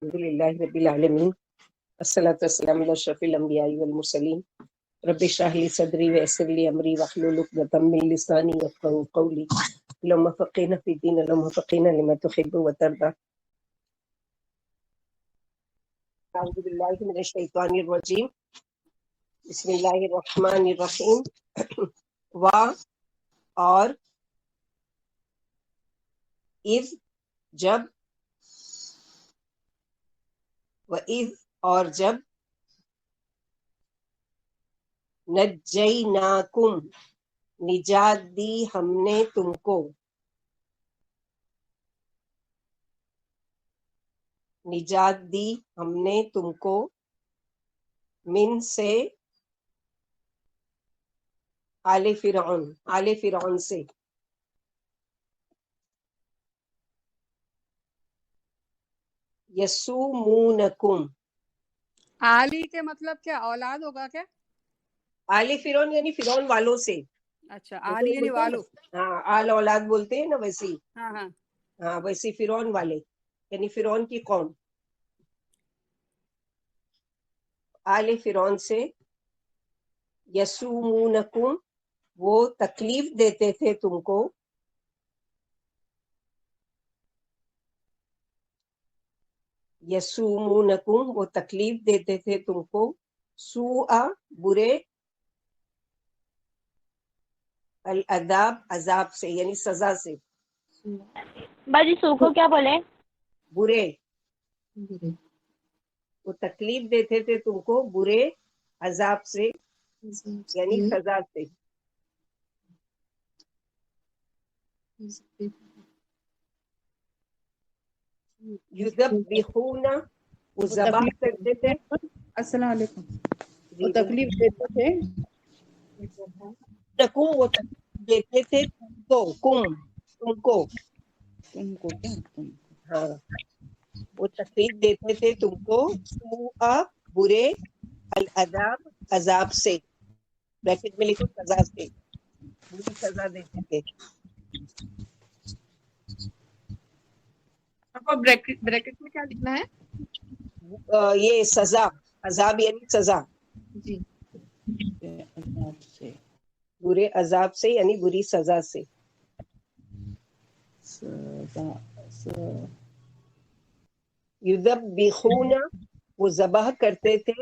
الحمدللہ رب العالمین الصلاۃ والسلام علی اشرف الانبیاء والمرسلین رب اشرح لی صدری ویسر لی امری واحلل عقدۃ من لسانی یفقهوا قولی اللهم فقهنا فی الدین اللهم فقهنا لما تحب وترضى. اعوذ باللہ من الشیطان الرجیم بسم اللہ الرحمن الرحیم. اور اذ جب وَإِذْ اور جب نجیناکم نجات دی ہم نے تم کو نجات دی ہم نے تم کو من سے آل فرعون سے یسومونکم. عالی کے مطلب کیا اولاد ہوگا کیا؟ آل فرعون یعنی فرعون والوں سے. اچھا عالی یعنی والو. ہاں آل اولاد بولتے ہیں نا ویسی. ہاں ہاں ہاں ویسی فرعون والے یعنی فرعون کی قوم. آل فرعون سے یسومونکم وہ تکلیف دیتے تھے تم کو یسومونکم وہ تکلیف دیتے تھے تم کو سوء برے العذاب عذاب سے یعنی سزا سے. باجی سو کو کیا بولے؟ برے وہ تکلیف دیتے تھے تم کو برے عذاب سے یعنی سزا سے. یذبحون وہ ذبح کرتے تھے. السلام علیکم. وہ جی تکلیف دیتے تھے تکوں وہ تکلیف دیتے تھے تم کو تم کو کیا تم ہاں وہ تکلیف دیتے تھے تم کو سوء برے العذاب عذاب سے بریکٹ میں لکھو سزا سے بری سزا دیتے تھے. بریکٹ میں کیا لکھنا ہے؟ یہ سزا عذاب یعنی سزا جی عذاب سے برے عذاب سے یعنی بری سزا سے. یذبحون وہ ذبح کرتے تھے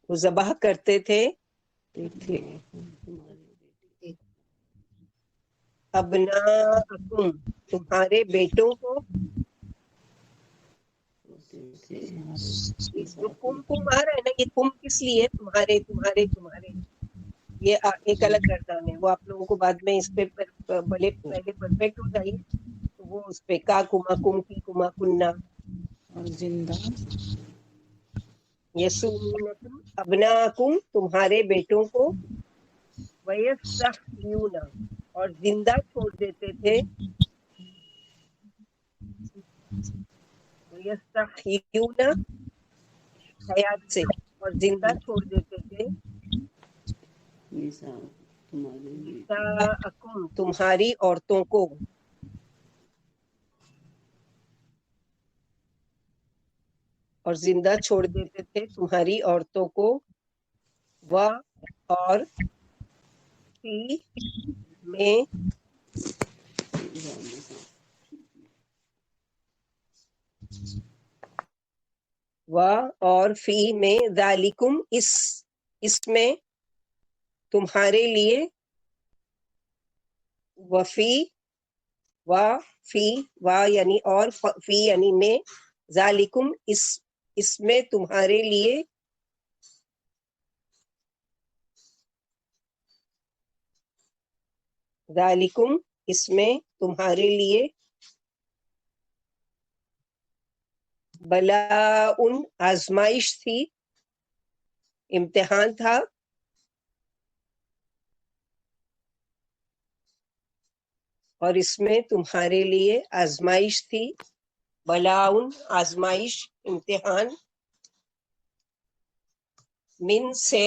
وہ ذبح کرتے تھے ابناءکم تمہارے بیٹوں کو. جو کم آ رہا ہے نا یہ کم کس لیے تمہارے تمہارے تمہارے یہ ایک الگ گردان ہے وہ آپ لوگوں کو بعد میں اس پہ بھلے پہلے پرفیکٹ ہو جائیے تو وہ اس پہ کا کما کم کی کما کننا. اور زندہ یسومونکم ابناکم تمہارے بیٹوں کو ویستحیون اور زندہ چھوڑ دیتے تھے ویستحیون حیات سے اور زندہ چھوڑ دیتے تھے نساءکم تمہاری عورتوں کو. اور زندہ چھوڑ دیتے تھے تمہاری عورتوں کو اور فی میں اور فی میں ذالکم اس میں تمہارے لیے وفی یعنی اور فی یعنی میں ذالکم اس میں تمہارے لیے ذالکم اس میں تمہارے لیے بلاء آزمائش تھی امتحان تھا اور اس میں تمہارے لیے آزمائش تھی بلاء آزمائش امتحان من سے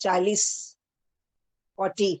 40 40,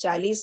40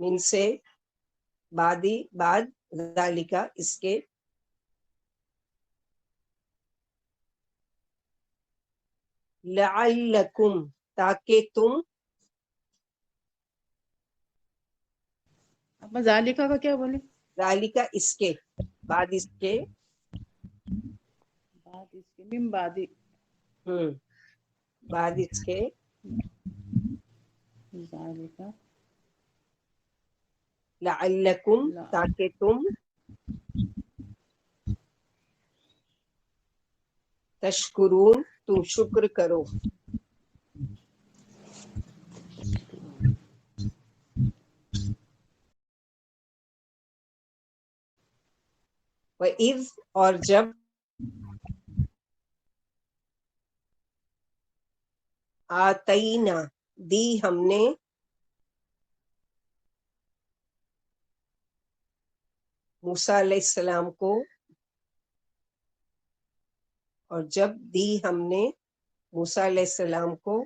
من سے، بعد ذالکا اس کے، لعلکم تاکہ تم، اب ذالکہ کا کیا بولے؟ ذالکا اس کے، بعد اس کے، بعد اس کے، من بعد، بعد اس کے، ذالکہ، لعلکم تاکہ تم، تشکرون تم شکر کرو، وَإِذْ اور جب، آتینا دی ہم نے، موسیٰ علیہ السلام کو، اور جب دی ہم نے موسیٰ علیہ السلام کو،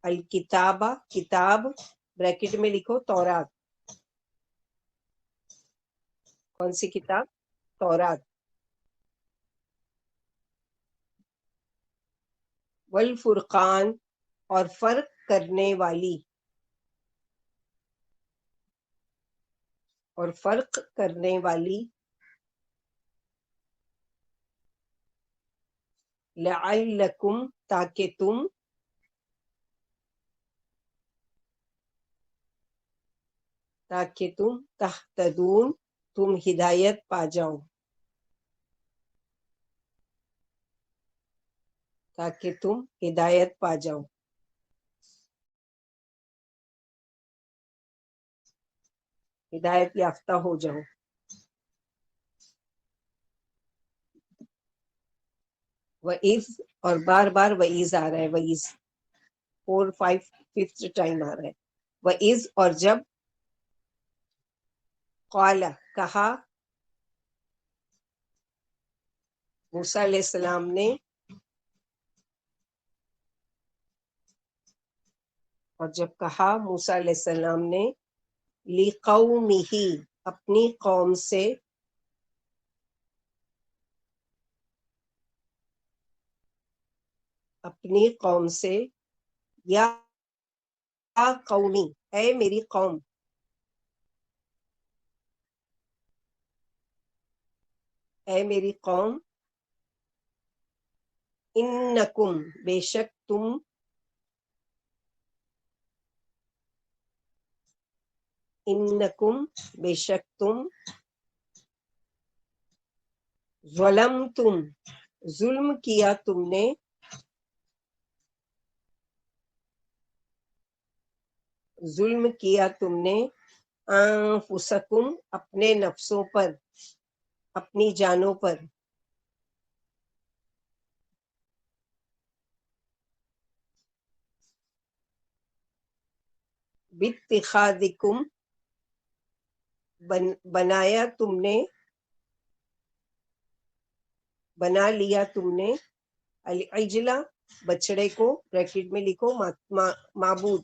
الکتاب کتاب، بریکٹ میں لکھو تورات، کون سی کتاب؟ تورات، والفرقان اور فرق کرنے والی، اور فرق کرنے والی، لعلکم تاکہ تم، تہتدون تم ہدایت پا جاؤ، تاکہ تم ہدایت پا جاؤ، ہدایت یافتہ ہو جاؤ۔ وَإِذْ اور بار بار وَإِذْ آ رہا ہے، وَإِذْ 4 5 5th ٹائم آ رہا ہے۔ وَإِذْ اور جب، قال کہا، موسیٰ علیہ السلام نے، اور جب کہا موسیٰ علیہ السلام نے، لِقَوْمِهِ اپنی قوم سے، اپنی قوم سے، یا قومی اے میری قوم، اے میری قوم، انکم بے شک تم، انکم بے شک تم، ظلمتم ظلم کیا تم نے، ظلم کیا تم نے، انفسکم اپنے نفسوں پر، اپنی جانوں پر، باتخاذکم بنایا تم نے، بنا لیا تم نے، العجلہ بچڑے کو، بریکٹ میں لکھو معبود،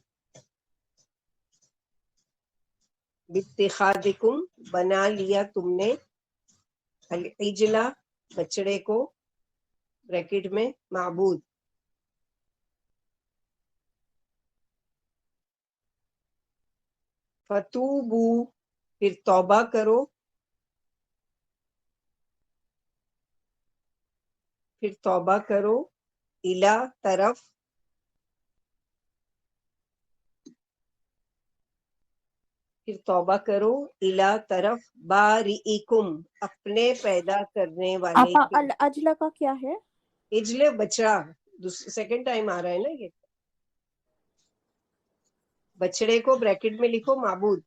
باتخاذکم بنا لیا تم نے، العجلہ بچڑے کو، بریکٹ میں معبود، فتوبو پھر توبہ کرو، پھر توبہ کرو، الا طرف، پھر توبہ کرو، الا طرف، بارئکم اپنے پیدا کرنے والے آپا کے، العجلہ کا کیا ہے؟ اجلے بچڑا، سیکنڈ ٹائم آ رہا ہے نا یہ، بچڑے کو بریکٹ میں لکھو معبود،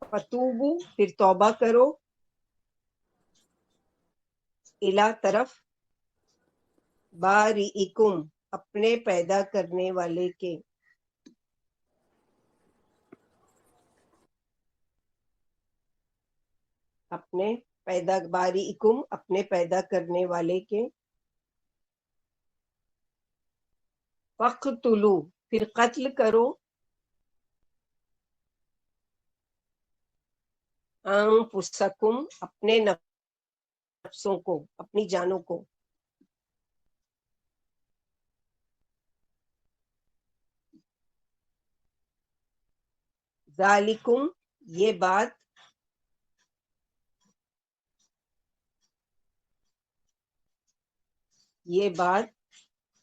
فتوبو پھر توبہ کرو، الا طرف، بارئکم اپنے پیدا کرنے والے کے، اپنے پیدا، بارئکم اپنے پیدا کرنے والے کے، فقتلوا پھر قتل کرو انفسکم اپنے نفسوں کو، اپنی جانوں کو، ذالکم یہ بات،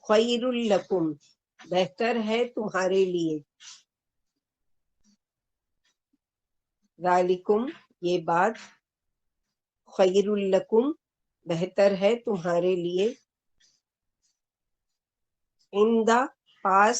خیر لکم بہتر ہے تمہارے لیے، ذالکم یہ بات خیر لکم بہتر ہے تمہارے لیے، عند پاس،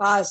پاس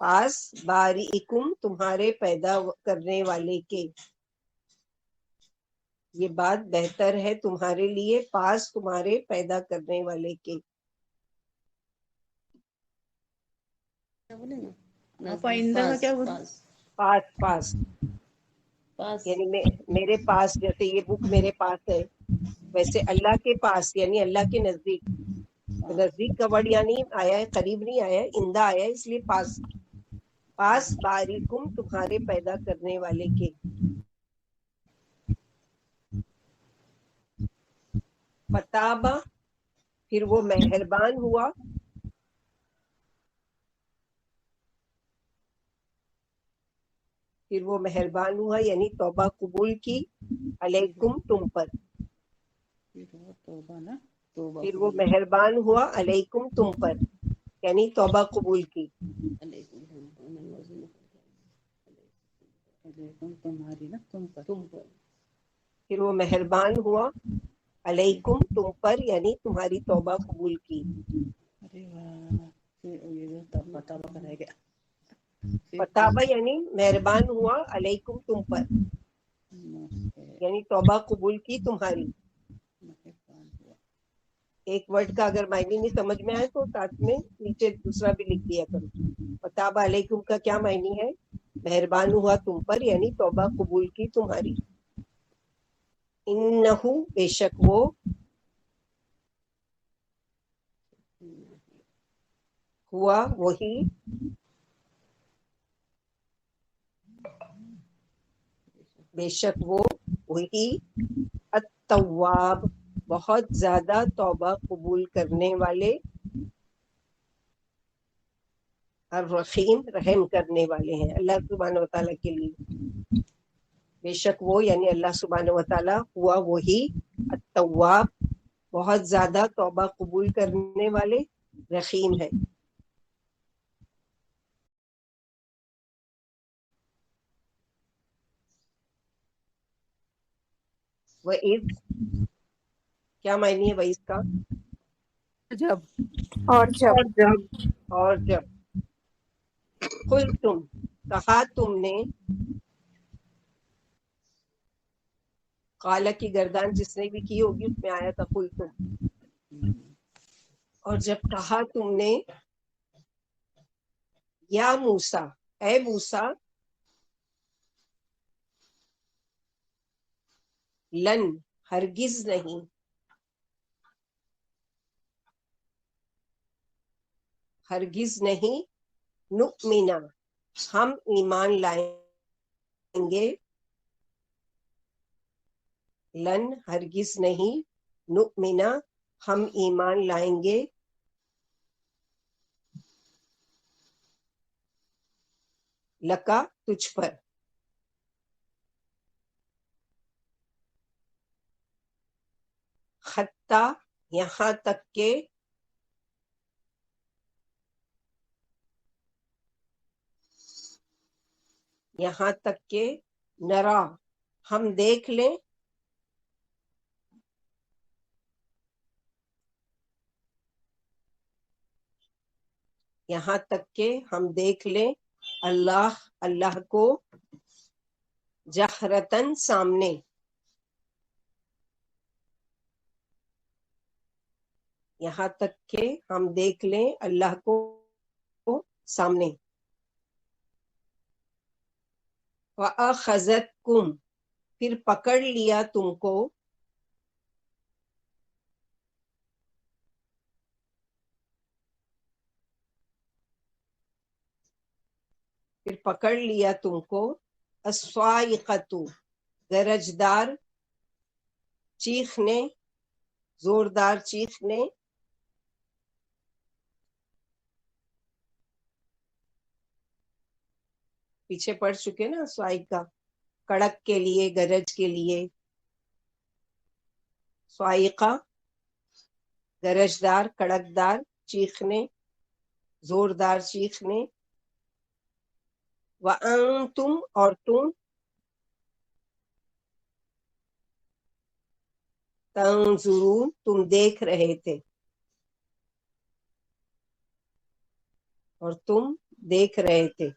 پاس باریکم تمہارے پیدا کرنے والے کے، یہ بات بہتر ہے تمہارے لیے پاس تمہارے پیدا کرنے والے کے، کیا بولے نا آپ آئندہ کا کیا بولے؟ پاس پاس پاس. یعنی میرے پاس، جیسے یہ بک میرے پاس ہے، ویسے اللہ کے پاس یعنی اللہ کے نزدیک، نزدیک کا ورڈ یعنی آیا ہے، قریب نہیں آیا ہے، اندہ آیا ہے، اس لیے پاس، پاس باریکم تمہارے پیدا کرنے والے کے، فتابہ پھر وہ مہربان ہوا، یعنی توبہ قبول کی، علیکم تم پر، توبہ نا، توبہ پھر وہ مہربان ہوا علیکم تم پر، یعنی توبہ قبول کی، علیکم تمہاری نا، تم پر. پھر وہ مہربان ہوا علیکم تم پر، یعنی تمہاری توبہ قبول کی، ارے واہ، یہ جو توبہ توبہ کرائے گیا. فتابہ یعنی مہربان ہوا علیکم تم پر، یعنی توبہ قبول کی تمہاری۔ ایک ورڈ کا اگر معنی نہیں سمجھ میں آئے تو ساتھ میں نیچے دوسرا بھی لکھ دیا کرو۔ فتابہ علیکم کا کیا معنی ہے؟ مہربان ہوا تم پر، یعنی توبہ قبول کی تمہاری۔ انہو بے شک وہ، ہوا وہی، بے شک وہ وہی، التواب بہت زیادہ توبہ قبول کرنے والے، الرحیم رحم کرنے والے ہیں اللہ سبحانہ وتعالیٰ کے لیے۔ بے شک وہ یعنی اللہ سبحانہ وتعالیٰ، ہوا وہی، التواب بہت زیادہ توبہ قبول کرنے والے، رحیم ہے۔ وَإِذْ کیا معنی ہے وَإِذْ کا؟ جب اور جب اور جب قلتم کہا تم نے، قال کی گردان جس نے بھی کی ہوگی اس میں آیا تھا قلتم، اور جب کہا تم نے، یا موسیٰ اے موسیٰ، لن ہرگز نہیں، ہرگز نہیں، نؤمنا ہم ایمان لائیں گے، لن ہرگز نہیں، نؤمنا ہم ایمان لائیں گے، لکا تجھ پر، حتی یہاں تک کہ، یہاں تک کہ، نرا ہم دیکھ لیں، یہاں تک کہ ہم دیکھ لیں، اللہ کو، جہرتن سامنے، یہاں تک کہ ہم دیکھ لیں اللہ کو سامنے۔ وَأَخَذَتْكُمْ پھر پکڑ لیا تم کو تم کو الصاعقۃ گرجدار چیخ نے، زوردار چیخ نے، پیچھے پڑھ چکے نا صاعقہ، کڑک کے لیے، گرج کے لیے. صاعقہ گرجدار، کڑکدار، چیخنے، زوردار چیخنے. وَأَنْتُمْ اور تم، تنظرون تم دیکھ رہے تھے، اور تم دیکھ رہے تھے.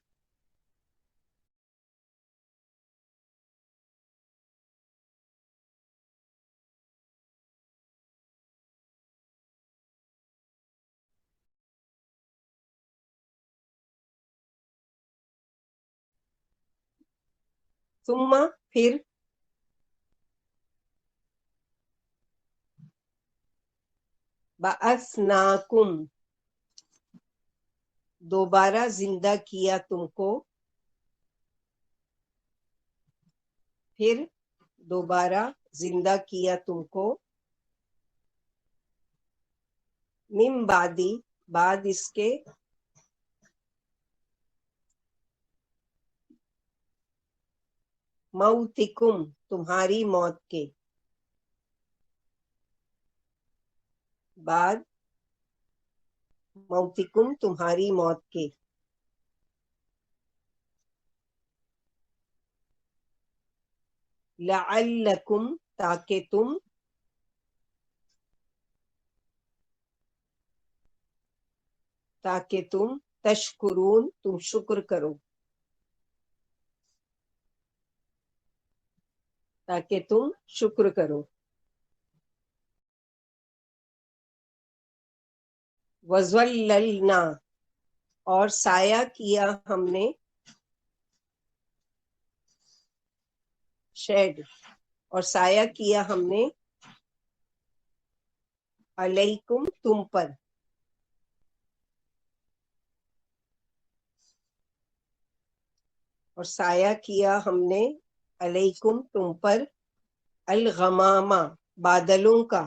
ثم پھر، بعثناکم دوبارہ زندہ کیا تم کو، پھر دوبارہ زندہ کیا تم کو. من بعدی بعد اس کے، موتکم تمہاری موت کے، بعد موتکم تمہاری موت کے. لعلکم تاکہ تم تشکرون تم شکر کرو، تاکہ تم شکر کرو. وَظَلَّلْنَا اور سایہ کیا ہم نے، شیڈ، اور سایہ کیا ہم نے، علیکم تم پر، اور سایہ کیا ہم نے علیکم تم پر، الغمامہ بادلوں کا،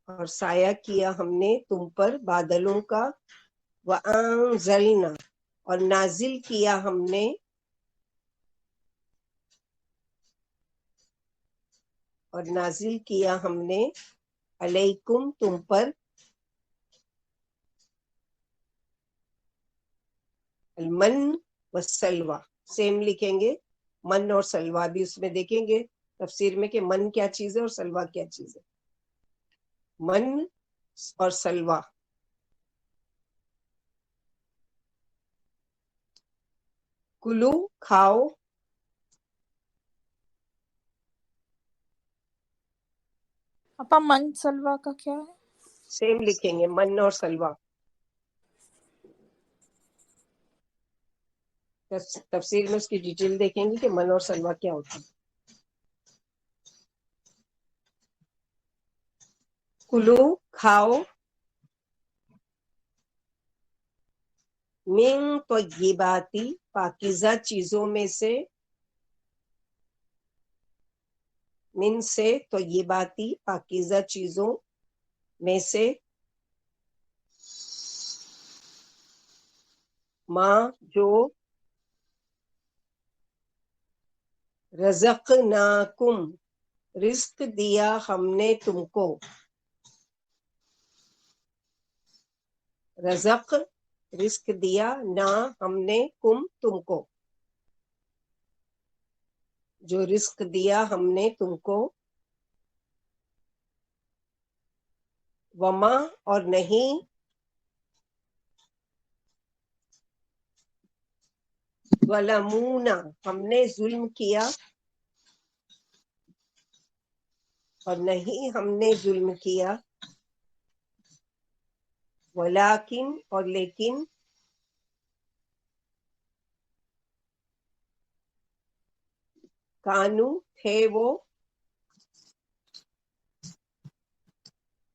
اور سایہ کیا ہم نے تم پر بادلوں کا. وَأَنزَلْنَا اور نازل کیا ہم نے، علیکم تم پر، المن والسلوى. سیم لکھیں گے، من اور سلوہ بھی اس میں دیکھیں گے تفسیر میں کہ من کیا چیز ہے اور سلوہ کیا چیز ہے. من اور سلوہ. کلو کھاؤ، اپا من سلوا کا کیا ہے؟ سیم لکھیں گے، من اور سلوہ. تفسیر میں اس کی ڈیٹیل دیکھیں گے کہ من اور سلوہ کیا ہوتا ہے. کلو کھاؤ، من طیباتی پاکیزہ چیزوں میں سے، من سے طیباتی پاکیزہ چیزوں میں سے، ماں جو، رزقناکم رزق دیا ہم نے تم کو، رزق دیا، نہ ہم نے، کم تم کو، جو رزق دیا ہم نے تم کو. وما اور نہیں، ظلمونا ہم نے ظلم کیا، اور نہیں ہم نے ظلم کیا. ولیکن اور لیکن، کانو تھے وہ،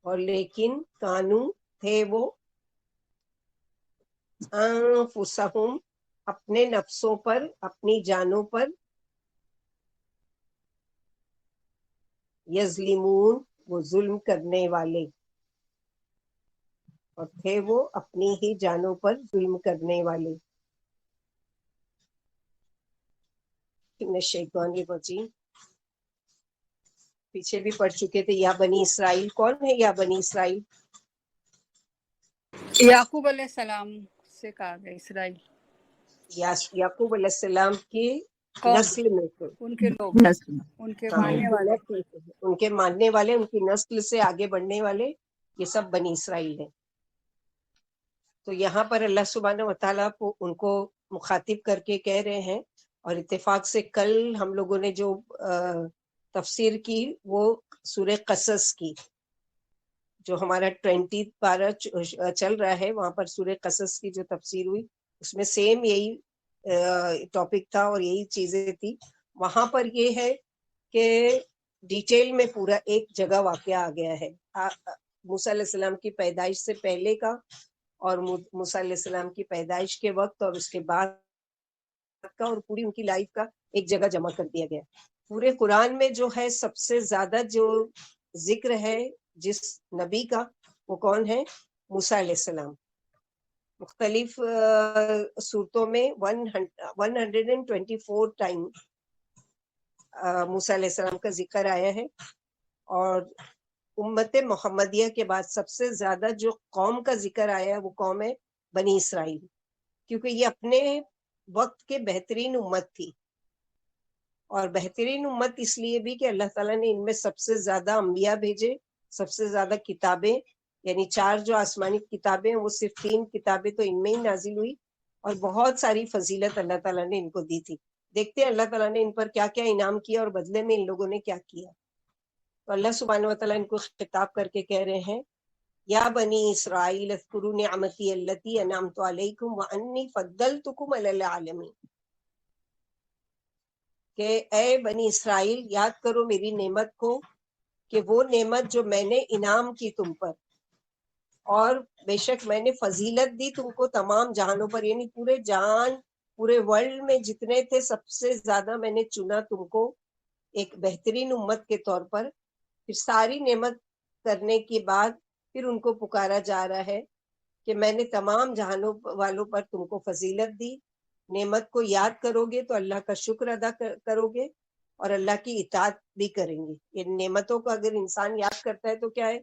اور لیکن کانو تھے وہ، انفسہم اپنے نفسوں پر، اپنی جانوں پر، یظلمون وہ ظلم کرنے والے، اور تھے وہ اپنی ہی جانوں پر ظلم کرنے والے۔ من الشیطان الرجیم، پیچھے بھی پڑھ چکے تھے یا بنی اسرائیل۔ کون ہے یا بنی اسرائیل؟ یعقوب علیہ السلام سے کہا گیا اسرائیل، یعقوب علیہ السلام کی قوم، نسل میں سے، ان کے لوگ، ان کے ہاں، ان ماننے کی والے۔ نسل سے، ان کے ماننے والے، ان کی نسل سے آگے بڑھنے والے، یہ سب بنی اسرائیل ہیں۔ تو یہاں پر اللہ سبحانہ و تعالیٰ کو ان کو مخاطب کر کے کہہ رہے ہیں، اور اتفاق سے کل ہم لوگوں نے جو تفسیر کی وہ سورہ قصص کی، جو ہمارا 20 پارہ چل رہا ہے، وہاں پر سورہ قصص کی جو تفسیر ہوئی اس میں سیم یہی ٹاپک تھا اور یہی چیزیں تھی۔ وہاں پر یہ ہے کہ ڈیٹیل میں پورا ایک جگہ واقعہ آ گیا ہے، موسیٰ علیہ السلام کی پیدائش سے پہلے کا، اور موسیٰ علیہ السلام کی پیدائش کے وقت اور اس کے بعد کا، اور پوری ان کی لائف کا ایک جگہ جمع کر دیا گیا۔ پورے قرآن میں جو ہے سب سے زیادہ جو ذکر ہے جس نبی کا، وہ کون ہے؟ موسیٰ علیہ السلام۔ مختلف صورتوں میں 124 ٹائم موسیٰ علیہ السلام کا ذکر آیا ہے، اور امت محمدیہ کے بعد سب سے زیادہ جو قوم کا ذکر آیا ہے وہ قوم ہے بنی اسرائیل، کیونکہ یہ اپنے وقت کے بہترین امت تھی، اور بہترین امت اس لیے بھی کہ اللہ تعالیٰ نے ان میں سب سے زیادہ انبیاء بھیجے، سب سے زیادہ کتابیں، یعنی 4 جو آسمانی کتابیں وہ صرف 3 کتابیں تو ان میں ہی نازل ہوئی، اور بہت ساری فضیلت اللہ تعالیٰ نے ان کو دی تھی۔ دیکھتے ہیں اللہ تعالیٰ نے ان پر کیا کیا انعام کیا اور بدلے میں ان لوگوں نے کیا کیا۔ تو اللہ سبحانہ و تعالیٰ ان کو خطاب کر کے کہہ رہے ہیں، یا بنی اسرائیل اذکروا نعمتی التی انعمت علیکم وانی فضلتکم علی العالمین، کہ اے بنی اسرائیل یاد کرو میری نعمت کو، کہ وہ نعمت جو میں نے انعام کی تم پر، اور بے شک میں نے فضیلت دی تم کو تمام جہانوں پر، یعنی پورے جہان، پورے ورلڈ میں جتنے تھے سب سے زیادہ میں نے چنا تم کو ایک بہترین امت کے طور پر۔ پھر ساری نعمت کرنے کے بعد پھر ان کو پکارا جا رہا ہے کہ میں نے تمام جہانوں والوں پر تم کو فضیلت دی، نعمت کو یاد کرو گے تو اللہ کا شکر ادا کرو گے، اور اللہ کی اطاعت بھی کریں گے۔ یہ نعمتوں کو اگر انسان یاد کرتا ہے تو کیا ہے؟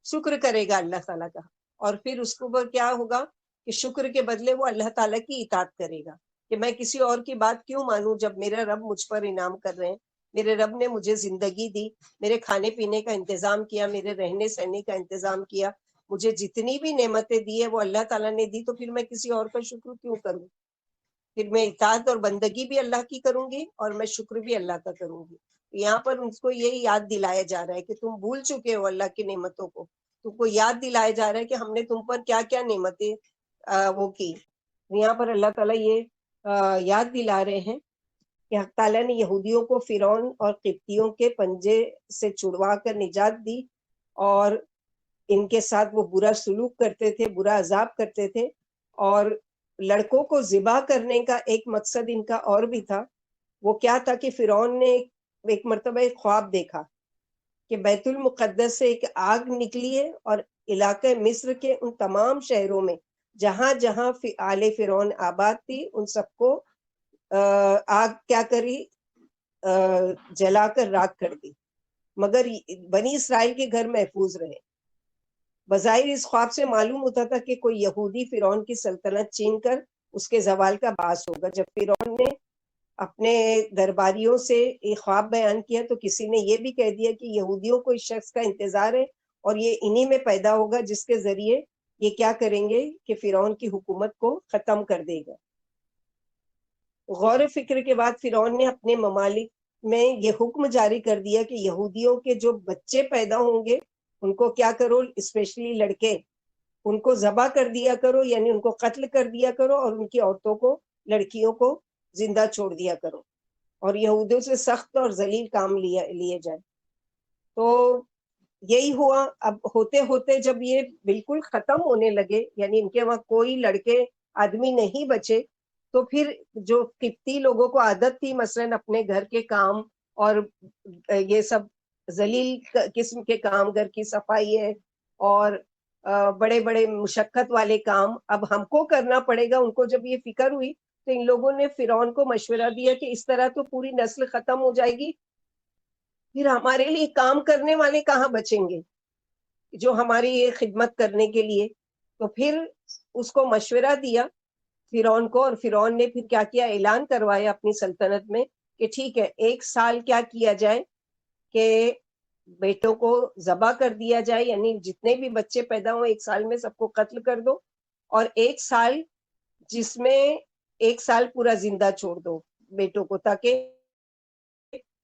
شکر کرے گا اللہ تعالیٰ کا، اور پھر اس کو کیا ہوگا کہ شکر کے بدلے وہ اللہ تعالیٰ کی اطاعت کرے گا، کہ میں کسی اور کی بات کیوں مانوں جب میرا رب مجھ پر انعام کر رہے ہیں، میرے رب نے مجھے زندگی دی، میرے کھانے پینے کا انتظام کیا، میرے رہنے سہنے کا انتظام کیا، مجھے جتنی بھی نعمتیں دی ہے وہ اللہ تعالیٰ نے دی، تو پھر میں کسی اور کا شکر کیوں کروں؟ پھر میں اطاعت اور بندگی بھی اللہ کی کروں گی اور میں شکر بھی اللہ کا کروں گی۔ یہاں پر ان کو یہی یاد دلایا جا رہا ہے کہ تم بھول چکے ہو اللہ کی نعمتوں کو، تم کو یاد دلایا جا رہا ہے کہ ہم نے تم پر کیا کیا نعمتیں وہ کی۔ یہاں پر اللہ تعالیٰ یہ یاد دلا رہے ہیں کہ حق تعالیٰ نے یہودیوں کو فرعون اور قبطیوں کے پنجے سے چھڑوا کر نجات دی، اور ان کے ساتھ وہ برا سلوک کرتے تھے، برا عذاب کرتے تھے، اور لڑکوں کو ذبح کرنے کا ایک مقصد ان کا اور بھی تھا۔ وہ کیا تھا کہ فرعون نے ایک مرتبہ ایک خواب دیکھا کہ بیت المقدس سے ایک آگ نکلی ہے، اور علاقہ مصر کے ان تمام شہروں میں جہاں جہاں آل فرعون آباد تھی ان سب کو آگ کیا کری؟ جلا کر راکھ کر دی، مگر بنی اسرائیل کے گھر محفوظ رہے۔ بظاہر اس خواب سے معلوم ہوتا تھا کہ کوئی یہودی فرعون کی سلطنت چھین کر اس کے زوال کا باعث ہوگا۔ جب فرعون نے اپنے درباریوں سے یہ خواب بیان کیا تو کسی نے یہ بھی کہہ دیا کہ یہودیوں کو اس شخص کا انتظار ہے اور یہ انہی میں پیدا ہوگا جس کے ذریعے یہ کیا کریں گے کہ فرعون کی حکومت کو ختم کر دے گا۔ غور و فکر کے بعد فرعون نے اپنے ممالک میں یہ حکم جاری کر دیا کہ یہودیوں کے جو بچے پیدا ہوں گے ان کو کیا کرو، اسپیشلی لڑکے، ان کو ذبح کر دیا کرو، یعنی ان کو قتل کر دیا کرو، اور ان کی عورتوں کو، لڑکیوں کو زندہ چھوڑ دیا کرو۔ اور یہودیوں سے سخت اور ذلیل کام لیے جائیں. تو یہی ہوا. اب ہوتے ہوتے جب یہ بالکل ختم ہونے لگے، یعنی ان کے وہاں کوئی لڑکے آدمی نہیں بچے، تو پھر جو قبطی لوگوں کو عادت تھی مثلاً اپنے گھر کے کام اور یہ سب ذلیل قسم کے کام، گھر کی صفائی ہے اور بڑے بڑے مشقت والے کام اب ہم کو کرنا پڑے گا، ان کو جب یہ فکر ہوئی تو ان لوگوں نے فرعون کو مشورہ دیا کہ اس طرح تو پوری نسل ختم ہو جائے گی، پھر ہمارے لیے کام کرنے والے کہاں بچیں گے جو ہماری یہ خدمت کرنے کے لیے. تو پھر اس کو مشورہ دیا فرعون کو، اور فرعون نے پھر کیا کیا، اعلان کروایا اپنی سلطنت میں کہ ٹھیک ہے 1 سال کیا کیا جائے کہ بیٹوں کو ذبح کر دیا جائے، یعنی جتنے بھی بچے پیدا ہوں 1 سال میں سب کو قتل کر دو، اور 1 سال جس میں 1 سال پورا زندہ چھوڑ دو بیٹوں کو، تاکہ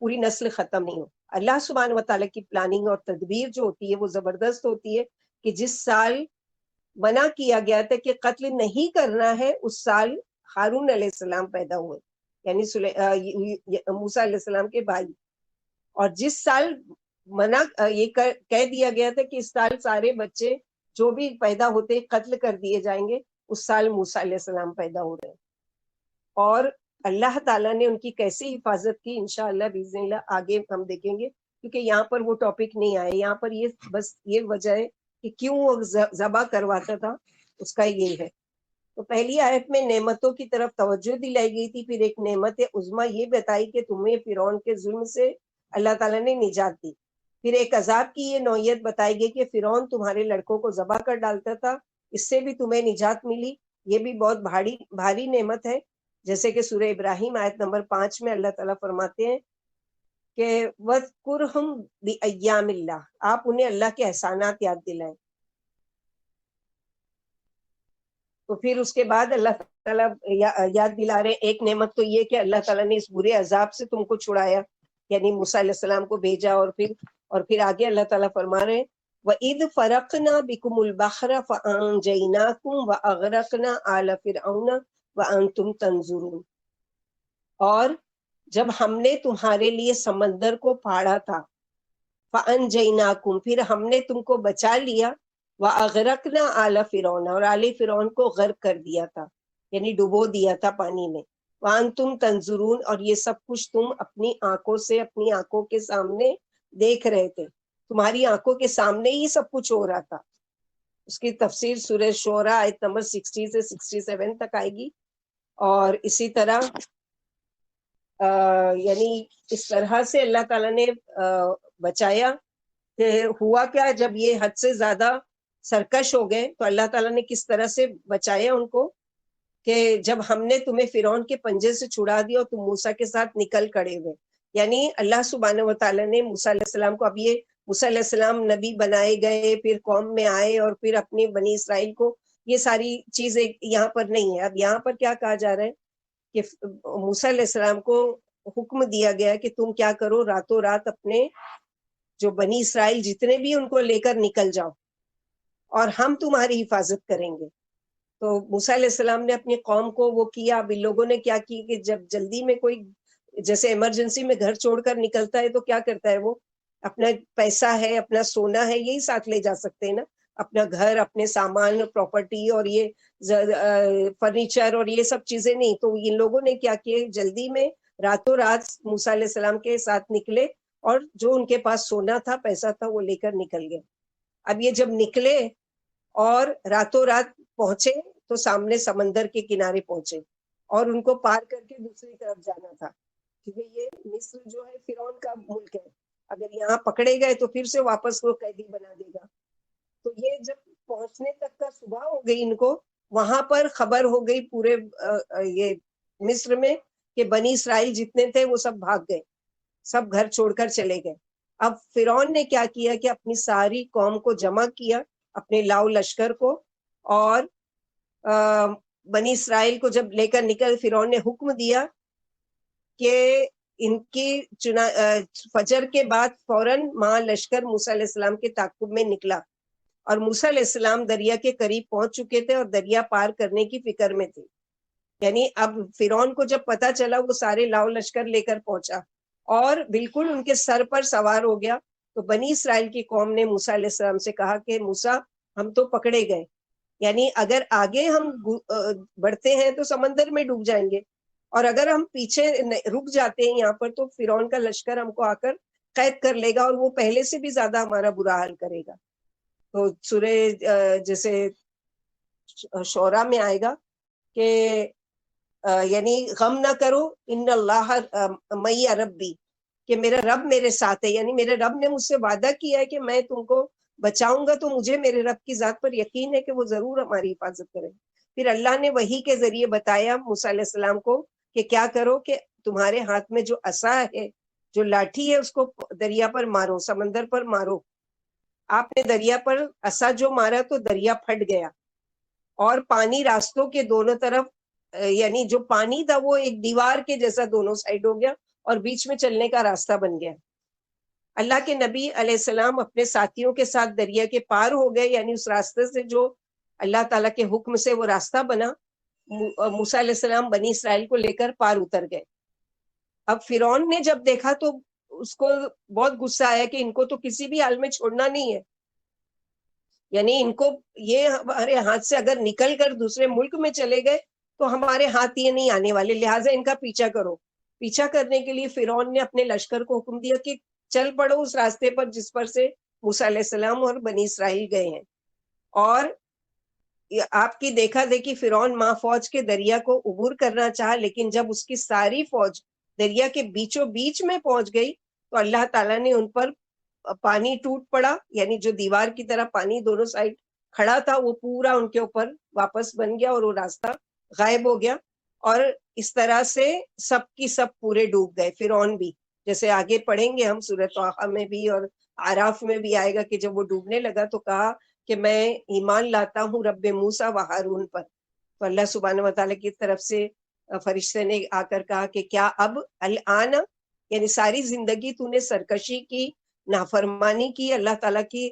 پوری نسل ختم نہیں ہو. اللہ سبحانہ و تعالیٰ کی پلاننگ اور تدبیر جو ہوتی ہے وہ زبردست ہوتی ہے کہ جس سال منع کیا گیا تھا کہ قتل نہیں کرنا ہے اس سال ہارون علیہ السلام پیدا ہوئے، یعنی موسیٰ علیہ السلام کے بھائی. اور جس سال منع یہ کہہ دیا گیا تھا کہ اس سال سارے بچے جو بھی پیدا ہوتے قتل کر دیے جائیں گے، اس سال موسیٰ علیہ السلام پیدا ہو رہے ہیں. اور اللہ تعالیٰ نے ان کی کیسی حفاظت کی انشاءاللہ باذن اللہ آگے ہم دیکھیں گے، کیونکہ یہاں پر وہ ٹاپک نہیں آئے. یہاں پر یہ بس یہ وجہ ہے کہ کیوں وہ ذبح کرواتا تھا، اس کا یہ ہے. تو پہلی آیت میں نعمتوں کی طرف توجہ دلائی گئی تھی، پھر ایک نعمت عظمیٰ یہ بتائی کہ تمہیں فرعون کے ظلم سے اللہ تعالیٰ نے نجات دی. پھر ایک عذاب کی یہ نوعیت بتائی گئی کہ فرعون تمہارے لڑکوں کو ذبح کر ڈالتا تھا، اس سے بھی تمہیں نجات ملی. یہ بھی بہت بھاری نعمت ہے. جیسے کہ سورہ ابراہیم آیت نمبر 5 میں اللہ تعالیٰ فرماتے ہیں کہ وَاذْكُرْهُمْ بِأَيَّامِ اللَّهِ، آپ انہیں اللہ کے احسانات یاد دلائیں. تو پھر اس کے بعد اللہ تعالیٰ یاد دلا رہے ایک نعمت تو یہ کہ اللہ تعالیٰ نے اس برے عذاب سے تم کو چھڑایا، یعنی موسیٰ علیہ السلام کو بھیجا. اور پھر آگے اللہ تعالیٰ فرما رہے ہیں وَإِذْ فَرَقْنَا بِكُمُ الْبَحْرَ فَأَنْجَيْنَاكُمْ وَأَغْرَقْنَا آلَ فِرْعَوْنَ وَأَنْتُمْ تَنْظُرُونَ، اور جب ہم نے تمہارے لیے سمندر کو پھاڑا تھا، فَأَنْجَيْنَاكُمْ، پھر ہم نے تم کو بچا لیا، وَأَغْرَقْنَا آلَ فِرْعَوْنَ، اور آل فرعون کو غرق کر دیا تھا، یعنی ڈبو دیا تھا پانی میں. وَأَنْتُمْ تَنْظُرُونَ، اور یہ سب کچھ تم اپنی آنکھوں سے، اپنی آنکھوں کے سامنے دیکھ رہے تھے، تمہاری آنکھوں کے سامنے ہی سب کچھ ہو رہا تھا. اس کی تفسیر سورہ شعراء آیت نمبر 60 سے 67 تک آئے گی. اور اسی طرح یعنی اس طرح سے اللہ تعالیٰ نے بچایا. کہ ہوا کیا، جب یہ حد سے زیادہ سرکش ہو گئے تو اللہ تعالیٰ نے کس طرح سے بچایا ان کو، کہ جب ہم نے تمہیں فرعون کے پنجے سے چھڑا دیا اور تم موسیٰ کے ساتھ نکل کھڑے ہوئے. یعنی اللہ سبحانہ و تعالیٰ نے موسیٰ علیہ السلام کو، اب یہ موسیٰ علیہ السلام نبی بنائے گئے، پھر قوم میں آئے اور پھر اپنی بنی اسرائیل کو، یہ ساری چیزیں یہاں پر نہیں ہے. اب یہاں پر کیا کہا جا رہا ہے کہ موسیٰ علیہ السلام کو حکم دیا گیا کہ تم کیا کرو، راتوں رات اپنے جو بنی اسرائیل جتنے بھی ان کو لے کر نکل جاؤ اور ہم تمہاری حفاظت کریں گے. تو موسیٰ علیہ السلام نے اپنی قوم کو وہ کیا. اب ان لوگوں نے کیا کی کہ جب جلدی میں کوئی جیسے ایمرجنسی میں گھر چھوڑ کر نکلتا ہے تو کیا کرتا ہے، وہ اپنا پیسہ ہے، اپنا سونا ہے، یہی ساتھ لے جا سکتے ہیں نا، اپنا گھر، اپنے سامان، پراپرٹی اور یہ فرنیچر اور یہ سب چیزیں نہیں. تو ان لوگوں نے کیا کیا، جلدی میں راتوں رات موسیٰ علیہ السلام کے ساتھ نکلے اور جو ان کے پاس سونا تھا، پیسہ تھا، وہ لے کر نکل گئے. اب یہ جب نکلے اور راتوں رات پہنچے تو سامنے سمندر کے کنارے پہنچے اور ان کو پار کر کے دوسری طرف جانا تھا، کیونکہ یہ مصر جو ہے فرعون کا ملک ہے، اگر یہاں پکڑے گئے تو پھر سے واپس وہ قیدی بنا دے گا. تو یہ جب پہنچنے تک کا صبح ہو گئی ان کو، وہاں پر خبر ہو گئی پورے یہ مصر میں کہ بنی اسرائیل جتنے تھے وہ سب بھاگ گئے، سب گھر چھوڑ کر چلے گئے. اب فرعون نے کیا کیا کہ اپنی ساری قوم کو جمع کیا، اپنے لاؤ لشکر کو، اور بنی اسرائیل کو جب لے کر نکل، فرعون نے حکم دیا کہ ان کی فجر کے بعد فوراً ماں لشکر موسیٰ علیہ السلام کے تعاقب میں نکلا، اور موسیٰ علیہ السلام دریا کے قریب پہنچ چکے تھے اور دریا پار کرنے کی فکر میں تھے. یعنی اب فرعون کو جب پتا چلا وہ سارے لاؤ لشکر لے کر پہنچا اور بالکل ان کے سر پر سوار ہو گیا، تو بنی اسرائیل کی قوم نے موسیٰ علیہ السلام سے کہا کہ موسیٰ ہم تو پکڑے گئے، یعنی اگر آگے ہم بڑھتے ہیں تو سمندر میں ڈوب جائیں گے، اور اگر ہم پیچھے رک جاتے ہیں یہاں پر تو فرعون کا لشکر ہم کو آ کر قید کر لے گا اور وہ پہلے سے بھی زیادہ ہمارا برا حال کرے گا۔ تو سورہ جیسے شعراء میں آئے گا کہ یعنی غم نہ کرو ان اللہ مئی ربی، کہ میرا رب میرے ساتھ ہے، یعنی میرے رب نے مجھ سے وعدہ کیا ہے کہ میں تم کو بچاؤں گا، تو مجھے میرے رب کی ذات پر یقین ہے کہ وہ ضرور ہماری حفاظت کرے۔ پھر اللہ نے وحی کے ذریعے بتایا موسیٰ علیہ السلام کو کہ کیا کرو، کہ تمہارے ہاتھ میں جو عصا ہے، جو لاٹھی ہے، اس کو دریا پر مارو، سمندر پر مارو۔ آپ نے دریا پر عصا جو مارا تو دریا پھٹ گیا اور پانی راستوں کے دونوں طرف، یعنی جو پانی تھا وہ ایک دیوار کے جیسا دونوں سائڈ ہو گیا اور بیچ میں چلنے کا راستہ بن گیا۔ اللہ کے نبی علیہ السلام اپنے ساتھیوں کے ساتھ دریا کے پار ہو گئے، یعنی اس راستے سے جو اللہ تعالیٰ کے حکم سے وہ راستہ بنا، موسیٰ علیہ السلام بنی اسرائیل کو لے کر پار اتر گئے۔ اب فرعون نے جب دیکھا تو اس کو بہت غصہ آیا کہ ان کو تو کسی بھی حال میں چھوڑنا نہیں ہے، یعنی ان کو یہ ہمارے ہاتھ سے اگر نکل کر دوسرے ملک میں چلے گئے تو ہمارے ہاتھ یہ نہیں آنے والے، لہٰذا ان کا پیچھا کرو۔ پیچھا کرنے کے لیے فرعون نے اپنے لشکر کو حکم دیا کہ چل پڑو اس راستے پر جس پر سے موسیٰ علیہ السلام اور بنی اسرائیل گئے ہیں۔ اور آپ کی دیکھا دیکھی فرعون ماں فوج کے دریا کو عبور کرنا چاہا، لیکن جب اس کی ساری فوج دریا کے بیچوں بیچ میں پہنچ گئی تو اللہ تعالیٰ نے ان پر پانی ٹوٹ پڑا، یعنی جو دیوار کی طرح پانی دونوں سائڈ کھڑا تھا وہ پورا ان کے اوپر واپس بن گیا اور وہ راستہ غائب ہو گیا، اور اس طرح سے سب کی سب پورے ڈوب گئے، فرعون بھی۔ جیسے آگے پڑھیں گے ہم سورۃ طٰہٰ میں بھی اور اعراف میں بھی آئے گا کہ جب وہ ڈوبنے لگا تو کہا کہ میں ایمان لاتا ہوں رب موسیٰ و ہارون پر۔ تو اللہ سبحانہ و تعالیٰ کی طرف سے فرشتے نے آ کر کہا کہ کیا اب الآن، یعنی ساری زندگی تو نے سرکشی کی، نافرمانی کی، اللہ تعالیٰ کی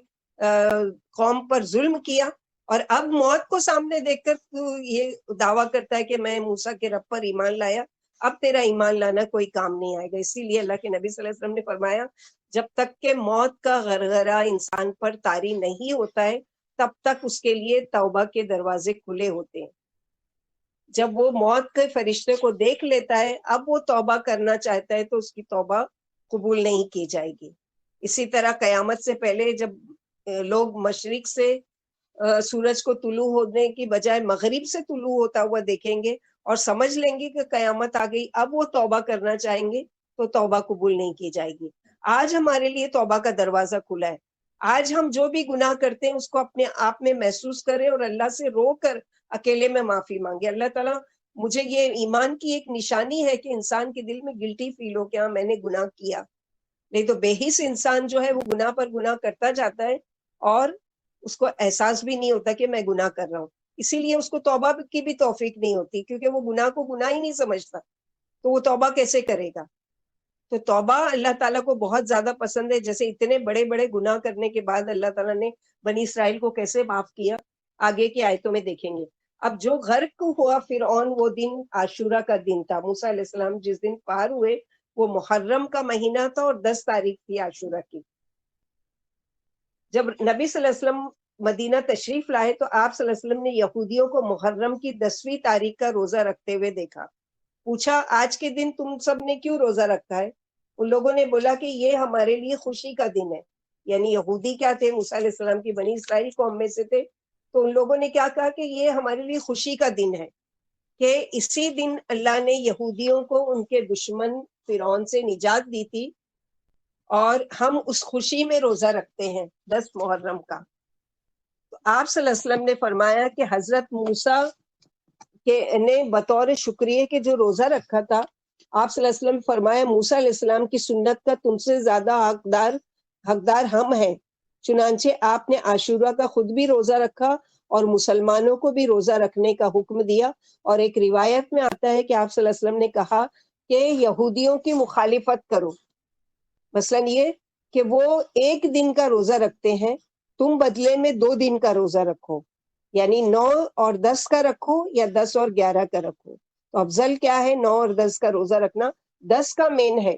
قوم پر ظلم کیا، اور اب موت کو سامنے دیکھ کر تو یہ دعویٰ کرتا ہے کہ میں موسیٰ کے رب پر ایمان لایا، اب تیرا ایمان لانا کوئی کام نہیں آئے گا۔ اسی لیے اللہ کے نبی صلی اللہ علیہ وسلم نے فرمایا جب تک کہ موت کا غرغرہ انسان پر طاری نہیں ہوتا ہے تب تک اس کے لیے توبہ کے دروازے کھلے ہوتے ہیں۔ جب وہ موت کے فرشتے کو دیکھ لیتا ہے اب وہ توبہ کرنا چاہتا ہے تو اس کی توبہ قبول نہیں کی جائے گی۔ اسی طرح قیامت سے پہلے جب لوگ مشرق سے سورج کو طلوع ہونے کی بجائے مغرب سے طلوع ہوتا ہوا دیکھیں گے اور سمجھ لیں گے کہ قیامت آ گئی، اب وہ توبہ کرنا چاہیں گے تو توبہ قبول نہیں کی جائے گی۔ آج ہمارے لیے توبہ کا دروازہ کھلا ہے، آج ہم جو بھی گناہ کرتے ہیں اس کو اپنے آپ میں محسوس کریں اور اللہ سے رو کر اکیلے میں معافی مانگے۔ اللہ تعالیٰ، مجھے یہ ایمان کی ایک نشانی ہے کہ انسان کے دل میں گلٹی فیل ہو کہ ہاں میں نے گناہ کیا، نہیں تو بے حس انسان جو ہے وہ گناہ پر گناہ کرتا جاتا ہے اور اس کو احساس بھی نہیں ہوتا کہ میں گناہ کر رہا ہوں، اسی لیے اس کو توبہ کی بھی توفیق نہیں ہوتی، کیونکہ وہ گناہ کو گناہ ہی نہیں سمجھتا، تو وہ توبہ کیسے کرے گا؟ تو توبہ اللہ تعالیٰ کو بہت زیادہ پسند ہے۔ جیسے اتنے بڑے بڑے گناہ کرنے کے بعد اللہ تعالیٰ نے بنی اسرائیل کو کیسے معاف کیا آگے کی آیتوں میں دیکھیں گے۔ اب جو غرق ہوا فرعون وہ دن عاشورہ کا دن تھا، موسیٰ علیہ السلام جس دن پار ہوئے وہ محرم کا مہینہ تھا اور 10 تاریخ تھی عاشورہ کی۔ جب نبی صلی اللہ علیہ وسلم مدینہ تشریف لائے تو آپ صلی اللہ علیہ وسلم نے یہودیوں کو محرم کی 10ویں تاریخ کا روزہ رکھتے ہوئے دیکھا۔ پوچھا آج کے دن تم سب نے کیوں روزہ رکھا ہے؟ ان لوگوں نے بولا کہ یہ ہمارے لیے خوشی کا دن ہے، یعنی یہودی کیا تھے، موسیٰ علیہ السلام کی بنی اسرائیل قوم میں سے تھے، تو ان لوگوں نے کیا کہا کہ یہ ہمارے لیے خوشی کا دن ہے کہ اسی دن اللہ نے یہودیوں کو ان کے دشمن فرعون سے نجات دی تھی، اور ہم اس خوشی میں روزہ رکھتے ہیں 10 محرم کا۔ تو آپ صلی اللہ علیہ وسلم نے فرمایا کہ حضرت موسیٰ نے بطور شکریہ کے جو روزہ رکھا تھا، آپ صلی اللہ علیہ وسلم فرمایا موسیٰ علیہ السلام کی سنت کا تم سے زیادہ حقدار ہم ہیں، چنانچہ آپ نے عاشورہ کا خود بھی روزہ رکھا اور مسلمانوں کو بھی روزہ رکھنے کا حکم دیا۔ اور ایک روایت میں آتا ہے کہ آپ صلی اللہ علیہ وسلم نے کہا کہ یہودیوں کی مخالفت کرو، مثلاً یہ کہ وہ ایک دن کا روزہ رکھتے ہیں، تم بدلے میں 2 دن کا روزہ رکھو، یعنی 9 اور 10 کا رکھو یا 10 اور 11 کا رکھو۔ تو افضل کیا ہے؟ 9 اور 10 کا روزہ رکھنا. 10 کا مین ہے،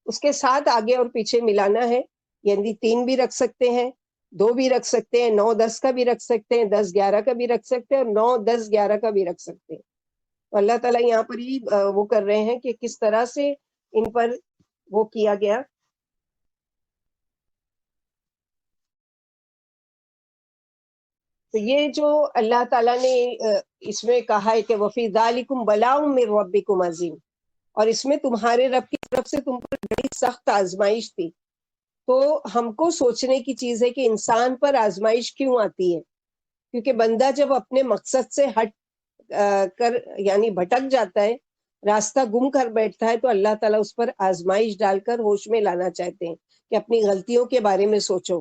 اس کے ساتھ آگے اور پیچھے ملانا ہے، یعنی 3 بھی رکھ سکتے ہیں، 2 بھی رکھ سکتے ہیں، 9 10 کا بھی رکھ سکتے ہیں، 10 11 کا بھی رکھ سکتے ہیں، اور 9 10 11 کا بھی رکھ سکتے ہیں. تو اللہ تعالیٰ یہاں پر ہی وہ کر رہے ہیں کہ کس طرح سے ان پر وہ کیا گیا. تو یہ جو اللہ تعالیٰ نے اس میں کہا ہے کہ وفی ذالکم بلاء من ربکم عظیم، اور اس میں تمہارے رب کی طرف سے تم پر بڑی سخت آزمائش تھی. تو ہم کو سوچنے کی چیز ہے کہ انسان پر آزمائش کیوں آتی ہے؟ کیونکہ بندہ جب اپنے مقصد سے ہٹ کر یعنی بھٹک جاتا ہے، راستہ گم کر بیٹھتا ہے، تو اللہ تعالیٰ اس پر آزمائش ڈال کر ہوش میں لانا چاہتے ہیں کہ اپنی غلطیوں کے بارے میں سوچو.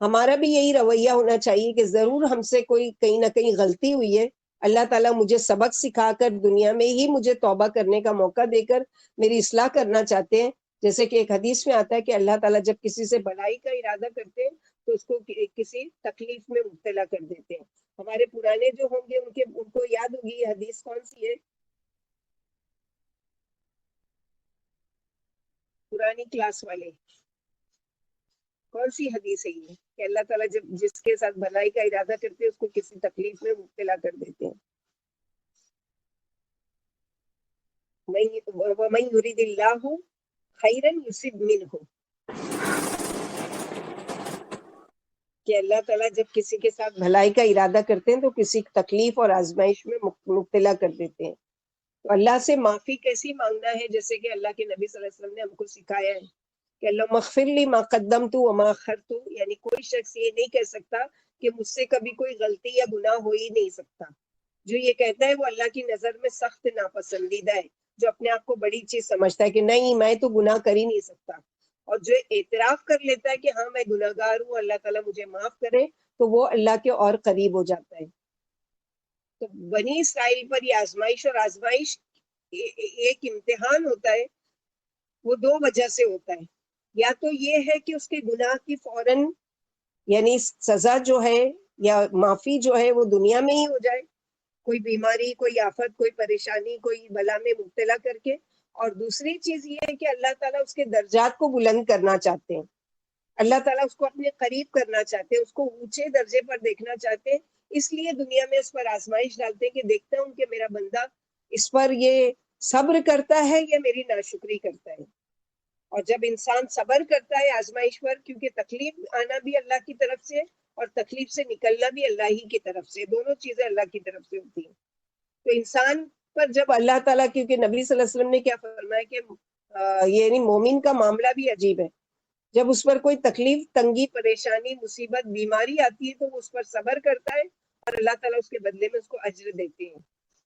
ہمارا بھی یہی رویہ ہونا چاہیے کہ ضرور ہم سے کوئی کہیں نہ کہیں غلطی ہوئی ہے، اللہ تعالیٰ مجھے سبق سکھا کر دنیا میں ہی مجھے توبہ کرنے کا موقع دے کر میری اصلاح کرنا چاہتے ہیں. جیسے کہ ایک حدیث میں آتا ہے کہ اللہ تعالیٰ جب کسی سے بھلائی کا ارادہ کرتے ہیں تو اس کو کسی تکلیف میں مبتلا کر دیتے ہیں. ہمارے پرانے جو ہوں گے ان کو یاد ہوگی یہ حدیث کون سی ہے، پرانی کلاس والے، کون سی حدیث ہے یہ کہ اللہ تعالیٰ جب جس کے ساتھ بھلائی کا ارادہ کرتے ہیں اس کو کسی تکلیف میں مبتلا کر دیتے ہیں. وَمَن يُرِدِ اللَّهُ خَيْرًا يُصِبْ مِنْهُ، کہ اللہ تعالیٰ جب کسی کے ساتھ بھلائی کا ارادہ کرتے ہیں تو کسی تکلیف اور آزمائش میں مبتلا کر دیتے ہیں. تو اللہ سے معافی کیسی مانگنا ہے؟ جیسے کہ اللہ کے نبی صلی اللہ علیہ وسلم نے ہم کو سکھایا ہے کہ اللہ مغفر لی ما قدمت وما اخرت، یعنی کوئی شخص یہ نہیں کہہ سکتا کہ مجھ سے کبھی کوئی غلطی یا گناہ ہو ہی نہیں سکتا. جو یہ کہتا ہے وہ اللہ کی نظر میں سخت ناپسندیدہ ہے، جو اپنے آپ کو بڑی چیز سمجھتا ہے کہ نہیں میں تو گناہ کر ہی نہیں سکتا. اور جو اعتراف کر لیتا ہے کہ ہاں میں گناہ گار ہوں، اللہ تعالیٰ مجھے معاف کرے، تو وہ اللہ کے اور قریب ہو جاتا ہے. تو بنی اسرائیل پر یہ آزمائش، اور آزمائش ایک امتحان ہوتا ہے، وہ 2 وجہ سے ہوتا ہے. یا تو یہ ہے کہ اس کے گناہ کی فوراً یعنی سزا جو ہے یا معافی جو ہے وہ دنیا میں ہی ہو جائے، کوئی بیماری، کوئی آفت، کوئی پریشانی، کوئی بلا میں مبتلا کر کے. اور دوسری چیز یہ ہے کہ اللہ تعالیٰ اس کے درجات کو بلند کرنا چاہتے ہیں، اللہ تعالیٰ اس کو اپنے قریب کرنا چاہتے ہیں، اس کو اونچے درجے پر دیکھنا چاہتے ہیں. اس لیے دنیا میں اس پر آزمائش ڈالتے ہیں کہ دیکھتا ہوں کہ میرا بندہ اس پر یہ صبر کرتا ہے یا میری ناشکری کرتا ہے. اور جب انسان صبر کرتا ہے آزمائش پر، کیونکہ تکلیف آنا بھی اللہ کی طرف سے اور تکلیف سے نکلنا بھی اللہ ہی کی طرف سے، دونوں چیزیں اللہ کی طرف سے ہوتی ہیں. تو انسان پر جب اللہ تعالیٰ، کیونکہ نبی صلی اللہ علیہ وسلم نے کیا فرمایا کہ یعنی مومن کا معاملہ بھی عجیب ہے، جب اس پر کوئی تکلیف، تنگی، پریشانی، مصیبت، بیماری آتی ہے تو وہ اس پر صبر کرتا ہے اور اللہ تعالیٰ اس کے بدلے میں اس کو اجر دیتے ہیں.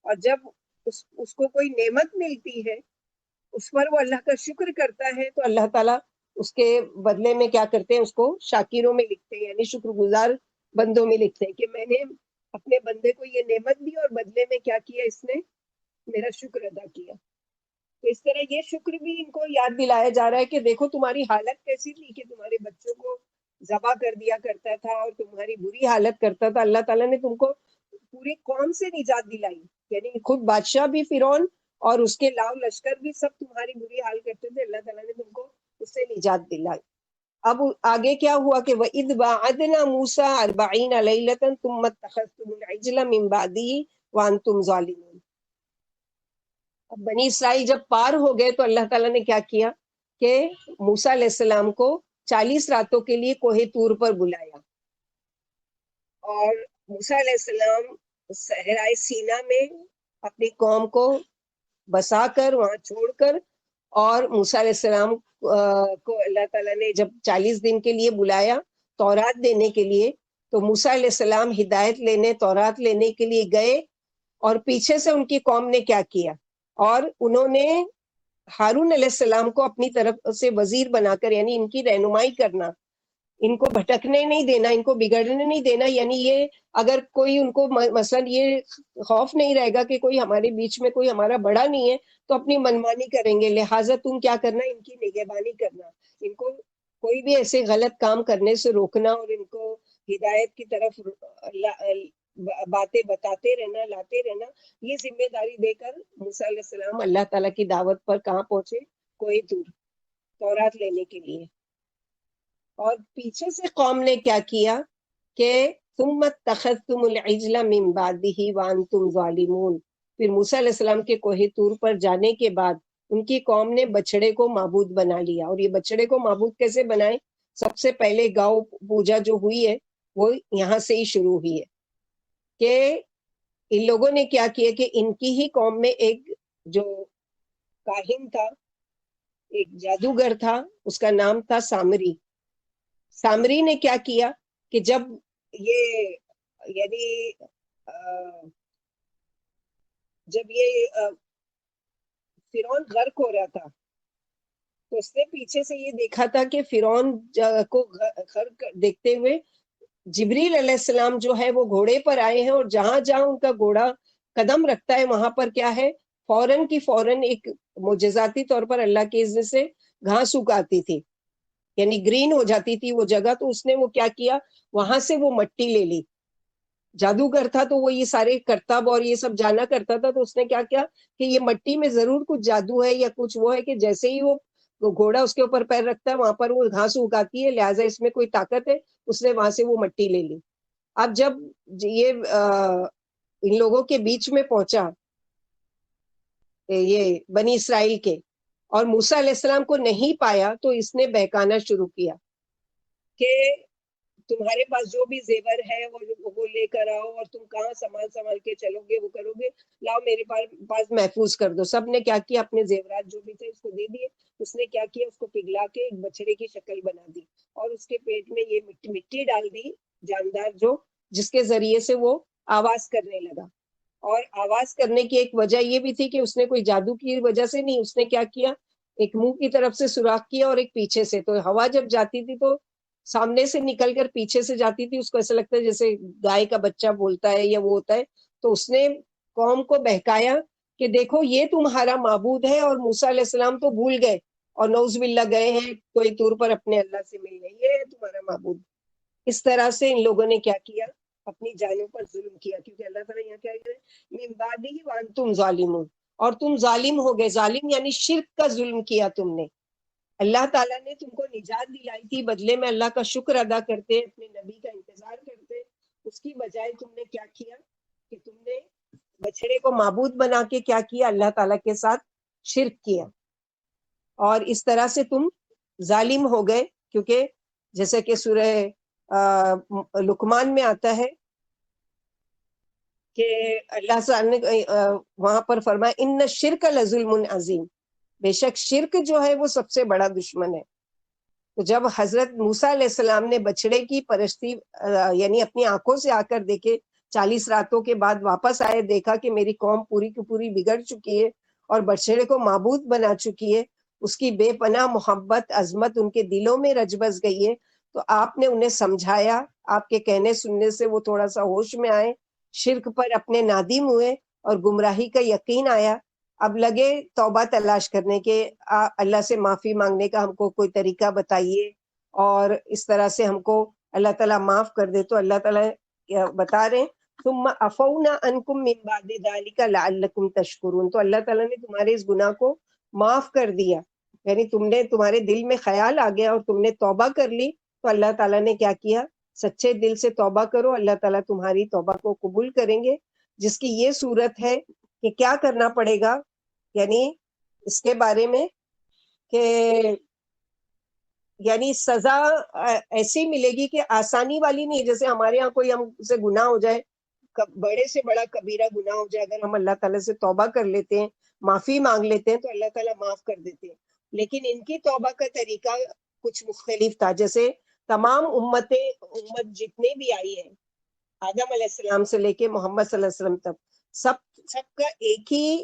اور جب اس کو کوئی نعمت ملتی ہے اس پر وہ اللہ کا شکر کرتا ہے تو اللہ تعالیٰ اس کے بدلے میں کیا کرتے ہیں، اس کو شاکروں میں لکھتے ہیں، یعنی شکر گزار بندوں میں لکھتے ہیں کہ میں نے اپنے بندے کو یہ نعمت دی اور بدلے میں کیا کیا، اس نے میرا شکر ادا کیا. تو اس طرح یہ شکر بھی ان کو یاد دلایا جا رہا ہے کہ دیکھو تمہاری حالت کیسی تھی کہ تمہارے بچوں کو ذبح کر دیا کرتا تھا اور تمہاری بری حالت کرتا تھا، اللہ تعالیٰ نے تم کو پوری قوم سے نجات دلائی. یعنی خود بادشاہ بھی فرعون اور اس کے لاؤ لشکر بھی سب تمہاری بری حال کرتے تھے، اللہ تعالیٰ نے تم کو اس سے نجات دلائی. اب آگے کیا ہوا کہ وَإِذْ وَعَدْنَا مُوسَىٰ 40 لَيْلَةً ثُمَّ اتَّخَذْتُمُ الْعِجْلَ مِن بَعْدِهِ وَأَنْتُمْ ظَالِمُونَ. اب بنی اسرائیل جب پار ہو گئے تو اللہ تعالیٰ نے کیا کیا کہ موسیٰ علیہ السلام کو 40 راتوں کے لیے کوہ طور پر بلایا، اور موسیٰ علیہ السلام صحرائے سینا میں اپنی قوم کو بسا کر وہاں چھوڑ کر، اور موسیٰ علیہ السلام کو اللہ تعالیٰ نے جب 40 دن کے لیے بلایا تورات دینے کے لیے، تو موسیٰ علیہ السلام ہدایت لینے، تورات لینے کے لیے گئے، اور پیچھے سے ان کی قوم نے کیا کیا، اور انہوں نے ہارون علیہ السلام کو اپنی طرف سے وزیر بنا کر، یعنی ان کی رہنمائی کرنا، ان کو بھٹکنے نہیں دینا، ان کو بگڑنے نہیں دینا. یعنی یہ اگر کوئی ان کو مثلا یہ خوف نہیں رہے گا کہ کوئی ہمارے بیچ میں کوئی ہمارا بڑا نہیں ہے تو اپنی منمانی کریں گے، لہٰذا تم کیا کرنا، ان کی نگہبانی کرنا، ان کو کوئی بھی ایسے غلط کام کرنے سے روکنا اور ان کو ہدایت کی طرف باتیں بتاتے رہنا، لاتے رہنا، یہ ذمہ داری دے کر موسیٰ علیہ السلام اللہ تعالیٰ کی دعوت پر کہاں پہنچے؟ کوہ طور، تورات لینے کے لیے. اور پیچھے سے قوم نے کیا کیا کہ ثم اتخذتم العجل من بعده وانتم ظالمون. پھر موسیٰ علیہ السلام کے کوہ طور پر جانے کے بعد ان کی قوم نے بچڑے کو معبود بنا لیا. اور یہ بچڑے کو معبود کیسے بنائے؟ سب سے پہلے گاؤ پوجا جو ہوئی ہے وہ یہاں سے ہی شروع ہوئی ہے کہ ان لوگوں نے کیا کیا کہ ان کی ہی قوم میں ایک جو کاہن تھا، ایک جادوگر تھا، اس کا نام تھا سامری. سامری نے کیا کیا کہ جب یہ یعنی جب یہ فرعون غرق ہو رہا تھا تو اس نے پیچھے سے یہ دیکھا تھا کہ فرعون کو غرق دیکھتے ہوئے جبریل علیہ السلام جو ہے وہ گھوڑے پر آئے ہیں، اور جہاں جہاں ان کا گھوڑا قدم رکھتا ہے وہاں پر کیا ہے، فوراً کی فوراً ایک معجزاتی طور پر اللہ کے اذن سے گھاس اگاتی تھی، یعنی گرین ہو جاتی تھی وہ جگہ. تو اس نے وہ کیا کیا، وہاں سے وہ مٹی لے لی. جادوگر تھا تو وہ یہ سارے کرتب اور یہ سب جانا کرتا تھا. تو اس نے کیا کیا کہ یہ مٹی میں ضرور کچھ جادو ہے یا کچھ وہ ہے کہ جیسے ہی وہ گھوڑا اس کے اوپر پیر رکھتا ہے وہاں پر وہ گھاس اگاتی ہے، لہٰذا اس میں کوئی طاقت ہے. اس نے وہاں سے وہ مٹی لے لی. اب جب یہ ان لوگوں کے بیچ میں پہنچا یہ بنی اسرائیل کے، اور موسیٰ علیہ السلام کو نہیں پایا، تو اس نے بہکانا شروع کیا کہ تمہارے پاس جو بھی زیور ہے وہ لے کر آؤ، اور تم کہاں سنبھال کے چلو گے، وہ کرو گے، لاؤ میرے پاس محفوظ کر دو. سب نے کیا کیا، اپنے زیورات جو بھی تھے اس کو دے دیے. اس نے کیا کیا، اس کو پگھلا کے ایک بچڑے کی شکل بنا دی، اور اس کے پیٹ میں یہ مٹی ڈال دی جاندار، جو جس کے ذریعے سے وہ آواز کرنے لگا. اور آواز کرنے کی ایک وجہ یہ بھی تھی کہ اس نے کوئی جادو کی وجہ سے نہیں، اس نے کیا کیا، ایک منہ کی طرف سے سوراخ کیا اور ایک پیچھے سے. تو ہوا جب جاتی تھی تو سامنے سے نکل کر پیچھے سے جاتی تھی. اس کو ایسا لگتا ہے جیسے گائے کا بچہ بولتا ہے یا وہ ہوتا ہے. تو اس نے قوم کو بہکایا کہ دیکھو یہ تمہارا معبود ہے، اور موسیٰ علیہ السلام تو بھول گئے اور نعوذ باللہ گئے ہیں کوئی طور پر اپنے اللہ سے ملنے، یہ ہے تمہارا معبود. اس طرح سے ان لوگوں نے کیا کیا، اپنی جانوں پر ظلم کیا. کیونکہ اللہ تعالیٰ یہاں کیا کہہ رہے ہیں، من بعدہ وانتم ظالمون، اور تم ظالم ہو گئے. ظالم یعنی شرک کا ظلم کیا تم نے. اللہ تعالیٰ نے تم کو نجات دلائی تھی، بدلے میں اللہ کا شکر ادا کرتے، اپنے نبی کا انتظار کرتے، اس کی بجائے تم نے کیا کیا کہ تم نے بچڑے کو معبود بنا کے کیا کیا، اللہ تعالیٰ کے ساتھ شرک کیا. اور اس طرح سے تم ظالم ہو گئے. کیونکہ جیسے کہ سورہ لقمان میں آتا ہے کہ اللہ تعالیٰ نے وہاں پر فرمایا ان الشرک لظلم عظیم، بے شک شرک جو ہے وہ سب سے بڑا دشمن ہے. تو جب حضرت موسیٰ علیہ السلام نے بچڑے کی پرستی یعنی اپنی آنکھوں سے آ کر دیکھے، 40 راتوں کے بعد واپس آئے، دیکھا کہ میری قوم پوری کی پوری بگڑ چکی ہے اور بچڑے کو معبود بنا چکی ہے، اس کی بے پناہ محبت عظمت ان کے دلوں میں رچ بس گئی ہے. تو آپ نے انہیں سمجھایا، آپ کے کہنے سننے سے وہ تھوڑا سا ہوش میں آئے، شرک پر اپنے نادم ہوئے اور گمراہی کا یقین آیا. اب لگے توبہ تلاش کرنے کے، اللہ سے معافی مانگنے کا ہم کو کوئی طریقہ بتائیے، اور اس طرح سے ہم کو اللہ تعالیٰ معاف کر دے. تو اللہ تعالیٰ بتا رہے ہیں ثم عفونا عنکم من بعد ذلک لعلکم تشکرون. تو اللہ تعالیٰ نے تمہارے اس گناہ کو معاف کر دیا، یعنی تمہارے دل میں خیال آ گیا اور تم نے توبہ کر لی. تو اللہ تعالیٰ نے کیا کیا، سچے دل سے توبہ کرو، اللہ تعالیٰ تمہاری توبہ کو قبول کریں گے. جس کی یہ صورت ہے کہ کیا کرنا پڑے گا، یعنی اس کے بارے میں کہ یعنی سزا ایسی ملے گی کہ آسانی والی نہیں. جیسے ہمارے ہاں کوئی ہم سے گناہ ہو جائے، بڑے سے بڑا کبیرہ گناہ ہو جائے، اگر ہم اللہ تعالیٰ سے توبہ کر لیتے ہیں، معافی مانگ لیتے ہیں، تو اللہ تعالیٰ معاف کر دیتے ہیں. لیکن ان کی توبہ کا طریقہ کچھ مختلف تھا. جیسے تمام امت جتنے بھی آئی ہیں، آدم علیہ السلام سے لے کے محمد صلی اللہ علیہ وسلم تک، سب کا ایک ہی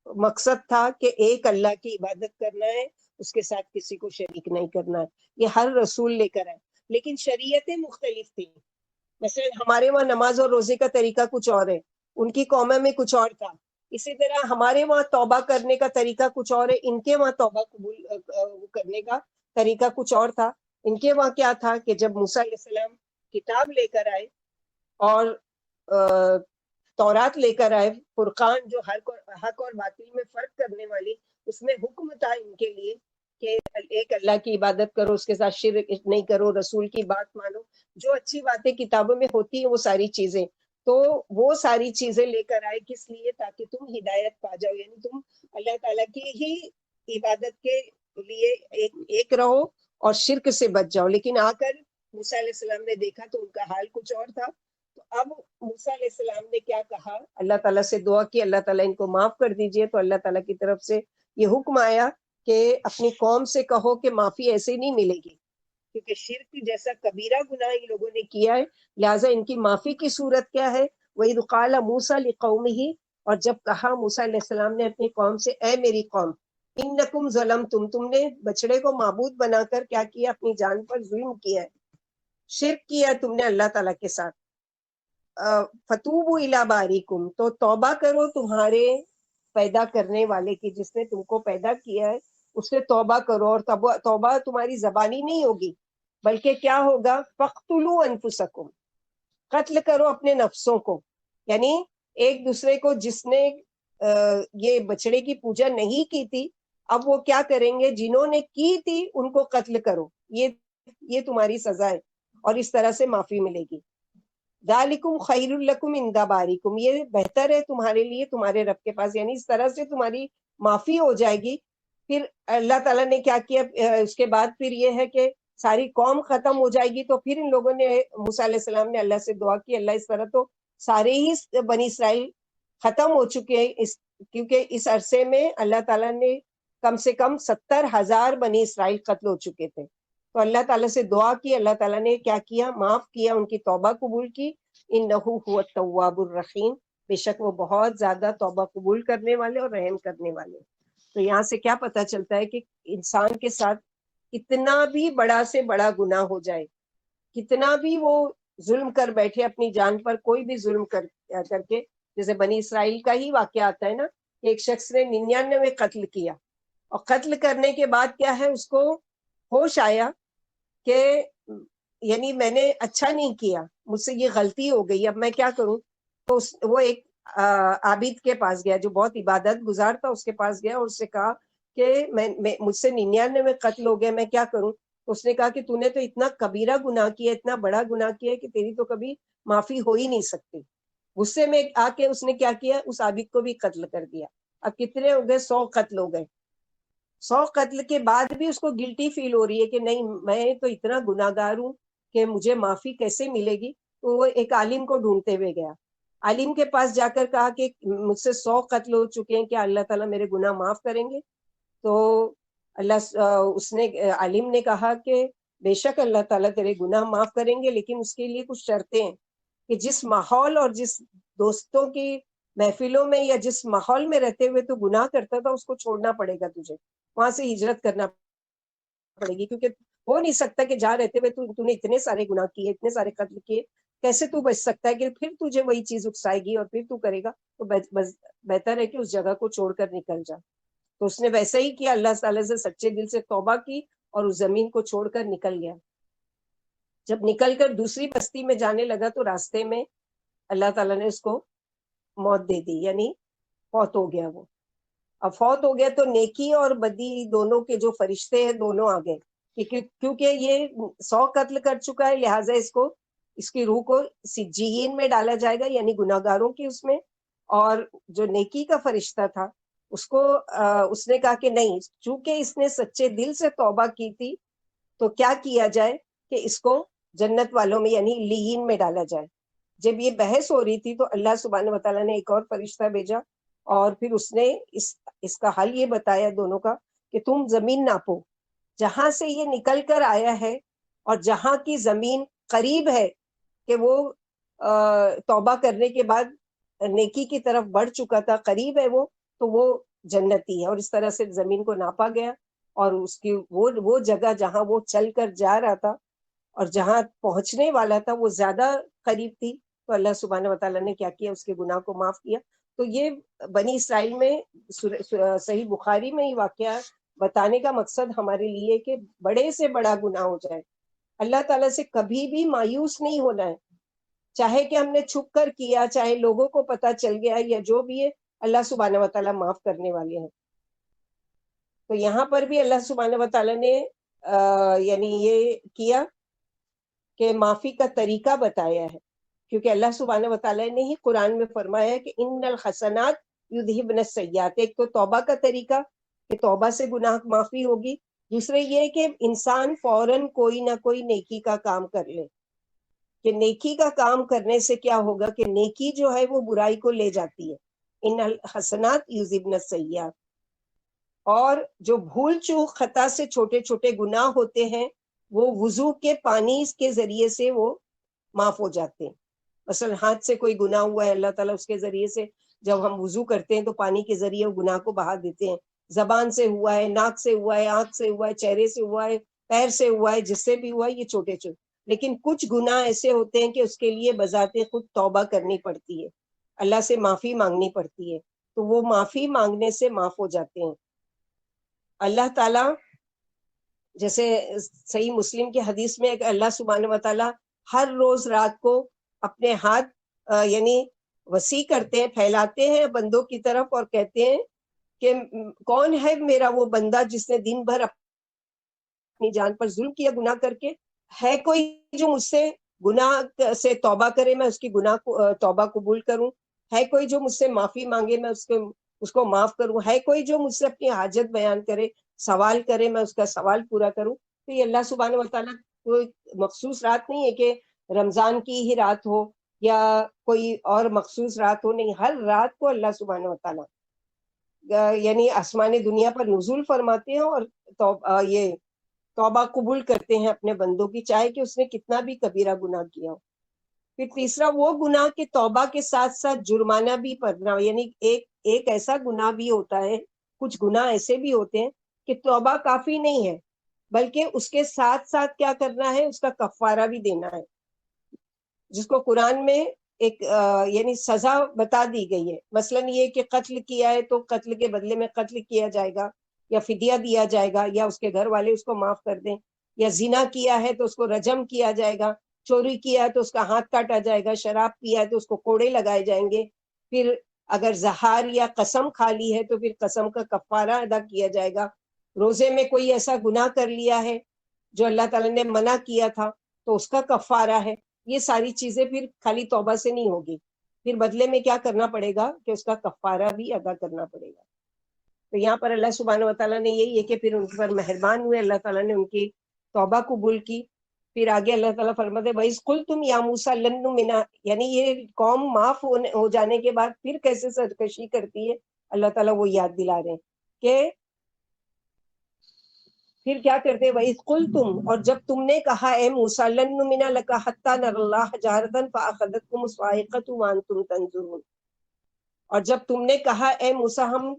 مقصد تھا کہ ایک اللہ کی عبادت کرنا ہے، اس کے ساتھ کسی کو شریک نہیں کرنا ہے. یہ ہر رسول لے کر آئے، لیکن شریعتیں مختلف تھیں. مثلا ہمارے وہاں نماز اور روزے کا طریقہ کچھ اور ہے، ان کی قوموں میں کچھ اور تھا. اسی طرح ہمارے وہاں توبہ کرنے کا طریقہ کچھ اور ہے، ان کے وہاں توبہ قبول کرنے کا طریقہ کچھ اور تھا. ان کے وہاں کیا تھا کہ جب موسیٰ علیہ السلام کتاب لے کر آئے اور تورات لے کر آئے، فرقان جو حق اور باطل میں فرق کرنے والی، اس میں حکم تھا ان کے لیے کہ ایک اللہ کی عبادت کرو، اس کے ساتھ شرک نہیں کرو، رسول کی بات مانو، جو اچھی باتیں کتابوں میں ہوتی ہیں وہ ساری چیزیں، تو وہ ساری چیزیں لے کر آئے کس لیے؟ تاکہ تم ہدایت پا جاؤ، یعنی تم اللہ تعالیٰ کی ہی عبادت کے لیے ایک رہو اور شرک سے بچ جاؤ۔ لیکن آ کر موسیٰ علیہ السلام نے دیکھا تو ان کا حال کچھ اور تھا۔ تو اب موسیٰ علیہ السلام نے کیا کہا؟ اللہ تعالیٰ سے دعا کی، اللہ تعالیٰ ان کو معاف کر دیجئے۔ تو اللہ تعالیٰ کی طرف سے یہ حکم آیا کہ اپنی قوم سے کہو کہ معافی ایسے نہیں ملے گی، کیونکہ شرک جیسا کبیرہ گناہ ان لوگوں نے کیا ہے، لہٰذا ان کی معافی کی صورت کیا ہے؟ وَإِذْ قَالَ مُوسَىٰ لِقَوْمِهِ، اور جب کہا موسیٰ علیہ السلام نے اپنی قوم سے، اے میری قوم، انکم ظلمتم، تم نے بچڑے کو معبود بنا کر کیا کیا؟ اپنی جان پر ظلم کیا ہے، شرک کیا تم نے اللہ تعالیٰ کے ساتھ۔ فتوبوا الی باریکم، تو توبہ کرو تمہارے پیدا کرنے والے کی، جس نے تم کو پیدا کیا ہے اس سے توبہ کرو، اور توبہ تمہاری زبانی نہیں ہوگی بلکہ کیا ہوگا؟ فاقتلوا انفسکم، قتل کرو اپنے نفسوں کو، یعنی ایک دوسرے کو، جس نے یہ بچڑے کی پوجا نہیں کی تھی اب وہ کیا کریں گے؟ جنہوں نے کی تھی ان کو قتل کرو، یہ تمہاری سزا ہے، اور اس طرح سے معافی ملے گی۔ ذالکم خیر لکم عند باریکم، یہ بہتر ہے تمہارے لیے تمہارے رب کے پاس، یعنی اس طرح سے تمہاری معافی ہو جائے گی۔ پھر اللہ تعالیٰ نے کیا کیا اس کے بعد؟ پھر یہ ہے کہ ساری قوم ختم ہو جائے گی، تو پھر ان لوگوں نے، موسیٰ علیہ السلام نے اللہ سے دعا کی، اللہ اس طرح تو سارے ہی بنی اسرائیل ختم ہو چکے ہیں، کیونکہ اس عرصے میں اللہ تعالیٰ نے کم سے کم 70,000 بنی اسرائیل قتل ہو چکے تھے۔ تو اللہ تعالیٰ سے دعا کی، اللہ تعالیٰ نے کیا کیا؟ معاف کیا، ان کی توبہ قبول کی۔ انہ هو التواب الرحیم، بے شک وہ بہت زیادہ توبہ قبول کرنے والے اور رحم کرنے والے۔ تو یہاں سے کیا پتہ چلتا ہے کہ انسان کے ساتھ کتنا بھی بڑا سے بڑا گناہ ہو جائے، کتنا بھی وہ ظلم کر بیٹھے اپنی جان پر، کوئی بھی ظلم کر کے، جیسے بنی اسرائیل کا ہی واقعہ آتا ہے نا، کہ ایک شخص نے 99 قتل کیا، اور قتل کرنے کے بعد کیا ہے، اس کو ہوش آیا کہ یعنی میں نے اچھا نہیں کیا، مجھ سے یہ غلطی ہو گئی، اب میں کیا کروں؟ تو وہ ایک عابد کے پاس گیا جو بہت عبادت گزار تھا، اس کے پاس گیا اور اس سے کہا کہ مجھ سے 99 قتل ہو گئے، میں کیا کروں؟ تو اس نے کہا کہ تو نے تو اتنا کبیرہ گناہ کیا، اتنا بڑا گناہ کیا کہ تیری تو کبھی معافی ہو ہی نہیں سکتی۔ غصے میں آ کے اس نے کیا کیا؟ اس عابد کو بھی قتل کر دیا۔ اب کتنے ہو گئے؟ 100 قتل ہو گئے۔ 100 قتل کے بعد بھی اس کو گلٹی فیل ہو رہی ہے کہ نہیں، میں تو اتنا گناہگار ہوں کہ مجھے معافی کیسے ملے گی؟ تو وہ ایک عالم کو ڈھونڈتے ہوئے گیا، عالم کے پاس جا کر کہا کہ مجھ سے 100 قتل ہو چکے ہیں، کیا اللہ تعالیٰ میرے گناہ معاف کریں گے؟ تو عالم نے کہا کہ بے شک اللہ تعالیٰ تیرے گناہ معاف کریں گے، لیکن اس کے لیے کچھ شرطیں ہیں کہ جس ماحول اور جس دوستوں کی محفلوں میں یا جس ماحول میں رہتے ہوئے تو گناہ کرتا تھا، اس کو چھوڑنا پڑے گا، تجھے وہاں سے ہجرت کرنا پڑے گی، کیونکہ ہو نہیں سکتا کہ جہاں رہتے ہوئے تو نے اتنے سارے گناہ کیے، اتنے سارے قتل کیے، کیسے تو بچ سکتا ہے کہ پھر تجھے وہی چیز اکسائے گی اور پھر تو کرے گا؟ تو بہتر ہے کہ اس جگہ کو چھوڑ کر نکل جا۔ تو اس نے ویسا ہی کیا، اللہ تعالیٰ سے سچے دل سے توبہ کی اور اس زمین کو چھوڑ کر نکل گیا۔ جب نکل کر دوسری بستی میں جانے لگا تو راستے میں اللہ تعالیٰ نے اس کو موت دے دی، یعنی فوت ہو گیا۔ وہ اب فوت ہو گیا تو نیکی اور بدی دونوں کے جو فرشتے ہیں دونوں آ گئے، کیونکہ یہ 100 قتل کر چکا ہے، لہٰذا اس کی روح کو سجین میں ڈالا جائے گا، یعنی گناہگاروں کی اس میں۔ اور جو نیکی کا فرشتہ تھا اس نے کہا کہ نہیں، چونکہ اس نے سچے دل سے توبہ کی تھی تو کیا کیا جائے کہ اس کو جنت والوں میں یعنی لیین میں ڈالا جائے۔ جب یہ بحث ہو رہی تھی تو اللہ سبحانہ وتعالیٰ نے ایک اور فرشتہ بھیجا، اور پھر اس نے اس کا حل یہ بتایا دونوں کا کہ تم زمین ناپو، جہاں سے یہ نکل کر آیا ہے اور جہاں کی زمین قریب ہے کہ وہ توبہ کرنے کے بعد نیکی کی طرف بڑھ چکا تھا، قریب ہے تو وہ جنتی ہے۔ اور اس طرح سے زمین کو ناپا گیا، اور اس کی وہ جگہ جہاں وہ چل کر جا رہا تھا اور جہاں پہنچنے والا تھا وہ زیادہ قریب تھی، تو اللہ سبحانہ وتعالیٰ نے کیا کیا؟ اس کے گناہ کو معاف کیا۔ تو یہ بنی اسرائیل میں صحیح بخاری میں یہ واقعہ بتانے کا مقصد ہمارے لیے کہ بڑے سے بڑا گناہ ہو جائے، اللہ تعالیٰ سے کبھی بھی مایوس نہیں ہونا ہے، چاہے کہ ہم نے چھپ کر کیا، چاہے لوگوں کو پتا چل گیا، یا جو بھی ہے، اللہ سبحانہ و تعالیٰ معاف کرنے والے ہیں۔ تو یہاں پر بھی اللہ سبحانہ و تعالیٰ نے یعنی یہ کیا کہ معافی کا طریقہ بتایا ہے، کیونکہ اللہ سبحانہ و تعالیٰ نے ہی قرآن میں فرمایا ہے کہ ان الحسنات یذہبن السیئات۔ ایک تو توبہ کا طریقہ کہ توبہ سے گناہ معافی ہوگی، دوسرے یہ کہ انسان فوراً کوئی نہ کوئی نیکی کا کام کر لے، کہ نیکی کا کام کرنے سے کیا ہوگا کہ نیکی جو ہے وہ برائی کو لے جاتی ہے، ان الحسنات یذہبن السیئات۔ اور جو بھول چوک خطا سے چھوٹے چھوٹے گناہ ہوتے ہیں وہ وضو کے پانی کے ذریعے سے وہ معاف ہو جاتے ہیں۔ مثلا ہاتھ سے کوئی گناہ ہوا ہے، اللہ تعالیٰ اس کے ذریعے سے جب ہم وضو کرتے ہیں تو پانی کے ذریعے وہ گناہ کو بہا دیتے ہیں۔ زبان سے ہوا ہے، ناک سے ہوا ہے، آنکھ سے ہوا ہے، چہرے سے ہوا ہے، پیر سے ہوا ہے، جس سے بھی ہوا ہے، یہ چھوٹے چھوٹے، لیکن کچھ گناہ ایسے ہوتے ہیں کہ اس کے لیے بذات خود توبہ کرنی پڑتی ہے، اللہ سے معافی مانگنی پڑتی ہے، تو وہ معافی مانگنے سے معاف ہو جاتے ہیں۔ اللہ تعالیٰ جیسے صحیح مسلم کی حدیث میں کہ اللہ سبحانہ و تعالیٰ ہر روز رات کو اپنے ہاتھ یعنی وسیع کرتے ہیں، پھیلاتے ہیں بندوں کی طرف اور کہتے ہیں کہ کون ہے میرا وہ بندہ جس نے دن بھر اپنی جان پر ظلم کیا گناہ کر کے، ہے کوئی جو مجھ سے گناہ سے توبہ کرے، میں اس کی گناہ کو توبہ قبول کروں، ہے کوئی جو مجھ سے معافی مانگے، میں اس کو معاف کروں، ہے کوئی جو مجھ سے اپنی حاجت بیان کرے، سوال کرے، میں اس کا سوال پورا کروں۔ تو یہ اللہ سبحانہ و تعالیٰ کوئی مخصوص رات نہیں ہے کہ رمضان کی ہی رات ہو یا کوئی اور مخصوص رات ہو، نہیں، ہر رات کو اللہ سبحانہ و تعالیٰ یعنی آسمان دنیا پر نزول فرماتے ہیں اور یہ توبہ قبول کرتے ہیں اپنے بندوں کی، چاہے کہ اس نے کتنا بھی کبیرہ گناہ کیا ہو۔ پھر تیسرا وہ گناہ کہ توبہ کے ساتھ ساتھ جرمانہ بھی پڑنا، یعنی ایک ایسا گناہ بھی ہوتا ہے، کچھ گناہ ایسے بھی ہوتے ہیں کہ توبہ کافی نہیں ہے، بلکہ اس کے ساتھ ساتھ کیا کرنا ہے، اس کا کفارہ بھی دینا ہے، جس کو قرآن میں ایک یعنی سزا بتا دی گئی ہے۔ مثلاً یہ کہ قتل کیا ہے تو قتل کے بدلے میں قتل کیا جائے گا، یا فدیہ دیا جائے گا، یا اس کے گھر والے اس کو معاف کر دیں، یا زنا کیا ہے تو اس کو رجم کیا جائے گا، چوری کیا ہے تو اس کا ہاتھ کاٹا جائے گا، شراب پیا ہے تو اس کو کوڑے لگائے جائیں گے، پھر اگر زہار یا قسم کھا لی ہے تو پھر قسم کا کفارہ ادا کیا جائے گا، روزے میں کوئی ایسا گناہ کر لیا ہے جو اللہ تعالیٰ نے منع کیا تھا تو اس کا کفارہ ہے۔ یہ ساری چیزیں پھر خالی توبہ سے نہیں ہوگی، پھر بدلے میں کیا کرنا پڑے گا کہ اس کا کفارہ بھی ادا کرنا پڑے گا۔ تو یہاں پر اللہ سبحانہ و تعالیٰ نے یہی ہے کہ پھر ان پر مہربان ہوئے، اللہ تعالیٰ نے ان کی توبہ قبول کی۔ پھر آگے اللہ تعالیٰ فرماتے ہیں وَإِذْ قُلْتُمْ یَا مُوسَىٰ لَن نُؤْمِنَ، یعنی یہ قوم معاف ہو جانے کے بعد پھر کیسے سرکشی کرتی ہے، اللہ تعالیٰ وہ یاد دلا رہے ہیں کہ پھر کیا کرتے وَإِذْ قُلْتُمْ، اور جب تم نے کہا اے موسیٰ لَن نُؤْمِنَ لَكَ حَتَّىٰ نَرَى اللَّهَ جَهْرَةً فَأَخَذَتْكُمُ الصَّاعِقَةُ وَأَنْتُمْ تَنظُرُونَ، اور جب تم نے کہا اے موسیٰ ہم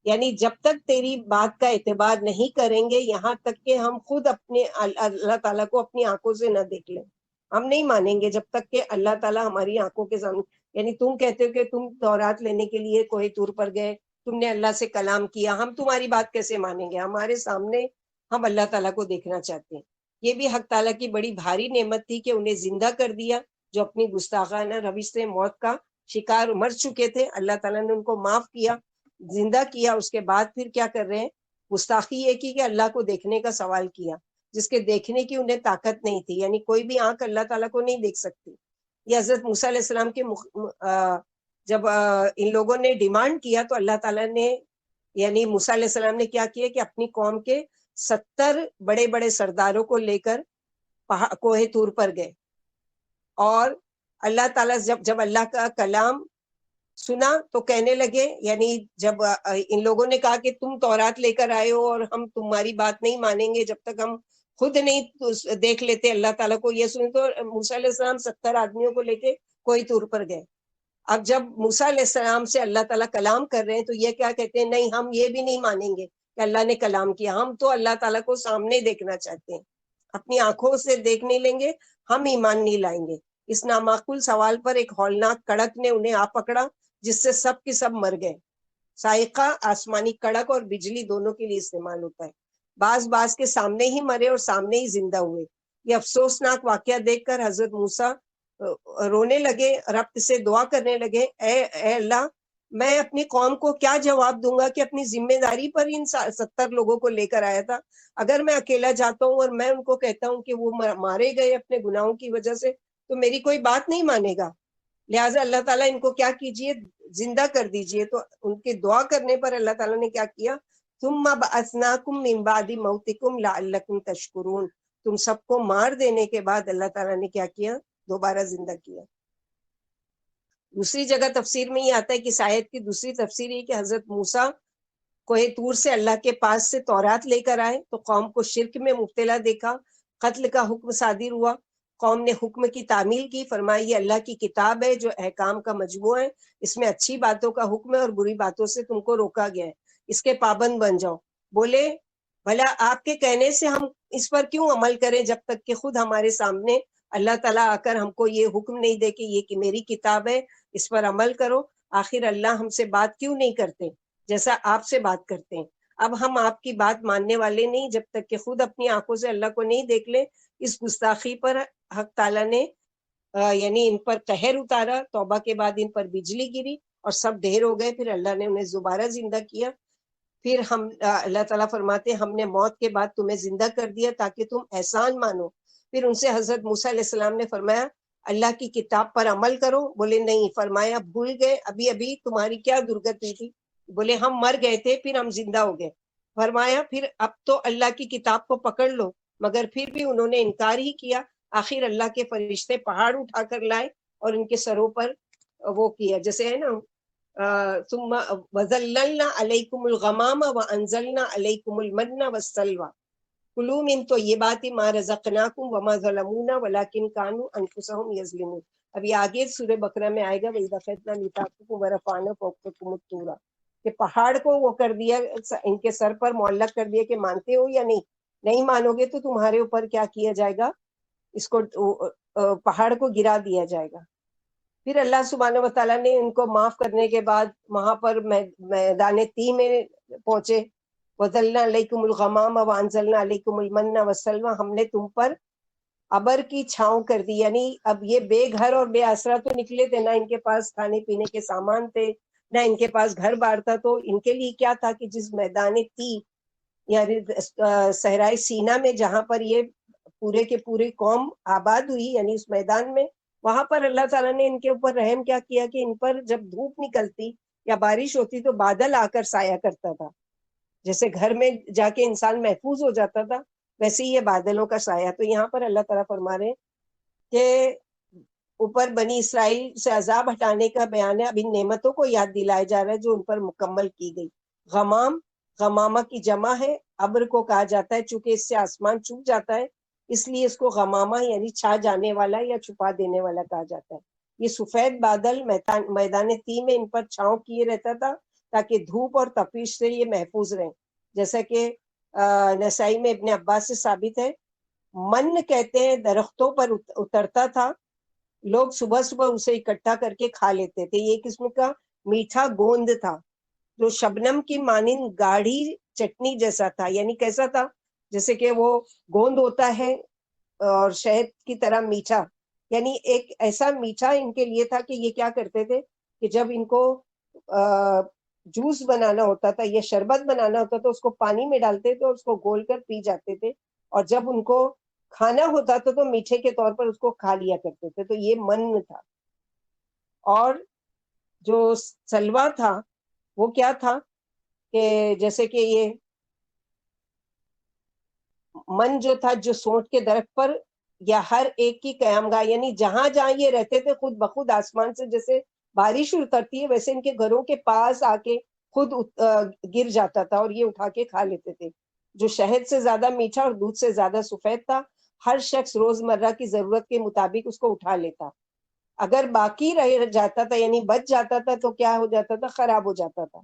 یعنی جب تک تیری بات کا اعتبار نہیں کریں گے یہاں تک کہ ہم خود اپنے اللہ تعالیٰ کو اپنی آنکھوں سے نہ دیکھ لیں، ہم نہیں مانیں گے جب تک کہ اللہ تعالیٰ ہماری آنکھوں کے سامنے، یعنی تم کہتے ہو کہ تم تورات لینے کے لیے کوہ طور پر گئے، تم نے اللہ سے کلام کیا، ہم تمہاری بات کیسے مانیں گے، ہمارے سامنے ہم اللہ تعالیٰ کو دیکھنا چاہتے ہیں۔ یہ بھی حق تعالیٰ کی بڑی بھاری نعمت تھی کہ انہیں زندہ کر دیا، جو اپنی گستاخانہ روش سے موت کا شکار مر چکے تھے، اللہ تعالیٰ نے ان کو معاف کیا، زندہ کیا۔ اس کے بعد پھر کیا کر رہے ہیں، گستاخی یہ کی کہ اللہ کو دیکھنے کا سوال کیا، جس کے دیکھنے کی انہیں طاقت نہیں تھی، یعنی کوئی بھی آنکھ اللہ تعالیٰ کو نہیں دیکھ سکتی۔ یہ حضرت موسیٰ علیہ السلام کے جب ان لوگوں نے ڈیمانڈ کیا تو اللہ تعالیٰ نے یعنی موسیٰ علیہ السلام نے کیا کیا کہ اپنی قوم کے 70 بڑے بڑے سرداروں کو لے کر کوہ طور پر گئے، اور اللہ تعالیٰ جب اللہ کا کلام سنا تو کہنے لگے، یعنی جب ان لوگوں نے کہا کہ تم تورات لے کر آئے ہو اور ہم تمہاری بات نہیں مانیں گے جب تک ہم خود نہیں دیکھ لیتے اللہ تعالیٰ کو، یہ سنے تو موسیٰ علیہ السلام 70 آدمیوں کو لے کے کوہ طور پر گئے۔ اب جب موسیٰ علیہ السلام سے اللہ تعالیٰ کلام کر رہے ہیں تو یہ کیا کہتے ہیں، نہیں ہم یہ بھی نہیں مانیں گے کہ اللہ نے کلام کیا، ہم تو اللہ تعالیٰ کو سامنے دیکھنا چاہتے ہیں، اپنی آنکھوں سے دیکھ نہیں لیں گے، ہم ایمان نہیں لائیں گے۔ اس نامعقول سوال پر ایک ہولناک کڑک نے انہیں آ پکڑا جس سے سب کے سب مر گئے۔ صاعقہ آسمانی کڑک اور بجلی دونوں کے لیے استعمال ہوتا ہے، بعض کے سامنے ہی مرے اور سامنے ہی زندہ ہوئے۔ یہ افسوسناک واقعہ دیکھ کر حضرت موسیٰ رونے لگے، رب سے دعا کرنے لگے، اے اللہ، میں اپنی قوم کو کیا جواب دوں گا کہ اپنی ذمہ داری پر ان 70 لوگوں کو لے کر آیا تھا، اگر میں اکیلا جاتا ہوں اور میں ان کو کہتا ہوں کہ وہ مارے گئے اپنے گناہوں کی وجہ سے تو میری کوئی بات نہیں مانے گا، لہٰذا اللہ تعالیٰ ان کو کیا کیجئے، زندہ کر دیجئے۔ تو ان کے دعا کرنے پر اللہ تعالیٰ نے کیا کیا، ثم بعثناکم من بعد موتکم لعلکم تشکرون، تم سب کو مار دینے کے بعد اللہ تعالیٰ نے کیا کیا، دوبارہ زندہ کیا۔ دوسری جگہ تفسیر میں یہ آتا ہے کہ اس آیت کی دوسری تفسیر یہ کہ حضرت موسیٰ کوہ طور سے اللہ کے پاس سے تورات لے کر آئے تو قوم کو شرک میں مبتلا دیکھا، قتل کا حکم صادر ہوا، قوم نے حکم کی تعمیل کی، فرمایا یہ اللہ کی کتاب ہے جو احکام کا مجموعہ ہے، اس میں اچھی باتوں کا حکم ہے اور بری باتوں سے تم کو روکا گیا ہے، اس کے پابند بن جاؤ۔ بولے بھلا آپ کے کہنے سے ہم اس پر کیوں عمل کریں جب تک کہ خود ہمارے سامنے اللہ تعالیٰ آ کر ہم کو یہ حکم نہیں دے کہ یہ کہ میری کتاب ہے اس پر عمل کرو، آخر اللہ ہم سے بات کیوں نہیں کرتے جیسا آپ سے بات کرتے ہیں۔ اب ہم آپ کی بات ماننے والے نہیں جب تک کہ خود اپنی آنکھوں سے اللہ کو نہیں دیکھ لیں۔ اس گستاخی پر حق تعالیٰ نے یعنی ان پر قہر اتارا، توبہ کے بعد ان پر بجلی گری اور سب ڈھیر ہو گئے، پھر اللہ نے انہیں دوبارہ زندہ کیا۔ پھر ہم اللہ تعالیٰ فرماتے ہیں ہم نے موت کے بعد تمہیں زندہ کر دیا تاکہ تم احسان مانو۔ پھر ان سے حضرت موسیٰ علیہ السلام نے فرمایا اللہ کی کتاب پر عمل کرو، بولے نہیں، فرمایا بھول گئے، ابھی تمہاری کیا درگتی تھی، بولے ہم مر گئے تھے پھر ہم زندہ ہو گئے، فرمایا پھر اب تو اللہ کی کتاب کو پکڑ لو، مگر پھر بھی انہوں نے انکار ہی کیا۔ آخر اللہ کے فرشتے پہاڑ اٹھا کر لائے اور ان کے سروں پر وہ کیا، جیسے ہے نا ثم وظللنا علیکم الغمام وانزلنا علیکم المن والسلوى کلوا من طیبات ما رزقناکم وما ظلمونا ولکن کانوا انفسهم یظلمون۔ ابھی آگے سورہ بقرہ میں آئے گا وَإِذَا أَخَذْنَا مِيثَاقَكُمْ وَرَفَعْنَا فَوْقَكُمُ الطُّورَ، کہ پہاڑ کو وہ کر دیا، ان کے سر پر معلق کر دیا کہ مانتے ہو یا نہیں مانو گے تو تمہارے اوپر کیا کیا جائے گا، اس کو پہاڑ کو گرا دیا جائے گا۔ پھر اللہ سبحانہ و تعالیٰ نے ان کو معاف کرنے کے بعد وہاں پر میدان تی میں پہنچے، وَظَلَّلْنَا عَلَيْكُمُ الْغَمَامَ وَأَنزَلْنَا عَلَيْكُمُ الْمَنَّ وَالسَّلْوَىٰ، ہم نے تم پر ابر کی چھاؤں کر دی، یعنی اب یہ بے گھر اور بے آسرا تو نکلے تھے، نہ ان کے پاس کھانے پینے کے سامان تھے، نہ ان کے پاس گھر بار تھا، تو ان کے لیے کیا تھا کہ جس میدان تی یعنی صحرائے سینا میں جہاں پر یہ پورے کے پوری قوم آباد ہوئی، یعنی اس میدان میں، وہاں پر اللہ تعالیٰ نے ان کے اوپر رحم کیا کیا کہ ان پر جب دھوپ نکلتی یا بارش ہوتی تو بادل آ کر سایہ کرتا تھا، جیسے گھر میں جا کے انسان محفوظ ہو جاتا تھا ویسے ہی یہ بادلوں کا سایہ۔ تو یہاں پر اللہ تعالیٰ فرما رہے ہیں کہ اوپر بنی اسرائیل سے عذاب ہٹانے کا بیان ہے، اب ان نعمتوں کو یاد دلایا جا رہا ہے جو ان پر مکمل کی گئی۔ غمام، غمامہ کی جمع ہے، ابر کو کہا جاتا ہے، چونکہ اس سے آسمان چھپ جاتا ہے اس لیے اس کو غمامہ یعنی چھا جانے والا یا چھپا دینے والا کہا جاتا ہے۔ یہ سفید بادل میدان تی میں ان پر چھاؤں کیے رہتا تھا تاکہ دھوپ اور تپش سے یہ محفوظ رہیں، جیسا کہ نسائی میں ابن عباس سے ثابت ہے۔ من کہتے ہیں درختوں پر اترتا تھا، لوگ صبح صبح اسے اکٹھا کر کے کھا لیتے تھے، یہ قسم کا میٹھا گوند تھا جو شبنم کی مانند گاڑھی چٹنی جیسا تھا، یعنی کیسا تھا، جیسے کہ وہ گوند ہوتا ہے اور شہد کی طرح میٹھا، یعنی ایک ایسا میٹھا ان کے لیے تھا کہ یہ کیا کرتے تھے کہ جب ان کو جوس بنانا ہوتا تھا یا شربت بنانا ہوتا تھا اس کو پانی میں ڈالتے تھے اور اس کو گھول کر پی جاتے تھے، اور جب ان کو کھانا ہوتا تھا تو میٹھے کے طور پر اس کو کھا لیا کرتے تھے، تو یہ من تھا۔ اور جو سلوا تھا وہ کیا تھا کہ جیسے کہ یہ من جو تھا جو سونٹ کے درخت پر یا ہر ایک کی قیام گاہ، یعنی جہاں جہاں یہ رہتے تھے خود بخود آسمان سے جیسے بارش اترتی ہے ویسے ان کے گھروں کے پاس آ کے خود گر جاتا تھا اور یہ اٹھا کے کھا لیتے تھے، جو شہد سے زیادہ میٹھا اور دودھ سے زیادہ سفید تھا، ہر شخص روزمرہ کی ضرورت کے مطابق اس کو اٹھا لیتا، اگر باقی رہ جاتا تھا یعنی بچ جاتا تھا تو کیا ہو جاتا تھا، خراب ہو جاتا تھا۔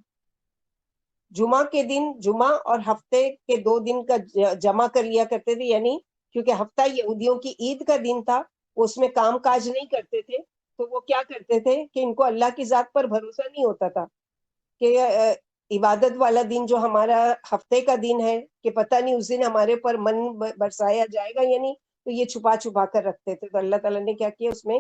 جمعہ کے دن جمعہ اور ہفتے کے 2 دن کا جمع کر لیا کرتے تھے، یعنی کیونکہ ہفتہ یہودیوں کی عید کا دن تھا، وہ اس میں کام کاج نہیں کرتے تھے، تو وہ کیا کرتے تھے کہ ان کو اللہ کی ذات پر بھروسہ نہیں ہوتا تھا کہ عبادت والا دن جو ہمارا ہفتے کا دن ہے کہ پتہ نہیں اس دن ہمارے پر من برسایا جائے گا یا نہیں، تو یہ چھپا چھپا کر رکھتے تھے، تو اللہ تعالیٰ نے کیا کیا، اس میں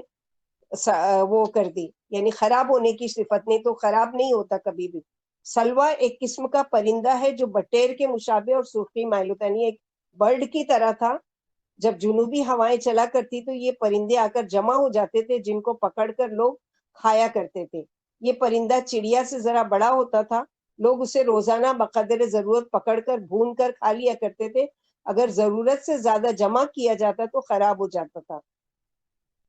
وہ کر دی، یعنی خراب ہونے کی صفت نہیں، تو خراب نہیں ہوتا کبھی بھی۔ سلوا ایک قسم کا پرندہ ہے جو بٹیر کے مشابہ اور سرخی مائل ہوتا ہے، یعنی ایک برڈ کی طرح تھا۔ جب جنوبی ہوائیں چلا کرتی تو یہ پرندے آ کر جمع ہو جاتے تھے، جن کو پکڑ کر لوگ کھایا کرتے تھے۔ یہ پرندہ چڑیا سے ذرا بڑا ہوتا تھا، لوگ اسے روزانہ بقدر ضرورت پکڑ کر بھون کر کھا لیا کرتے تھے، اگر ضرورت سے زیادہ جمع کیا جاتا تو خراب ہو جاتا تھا۔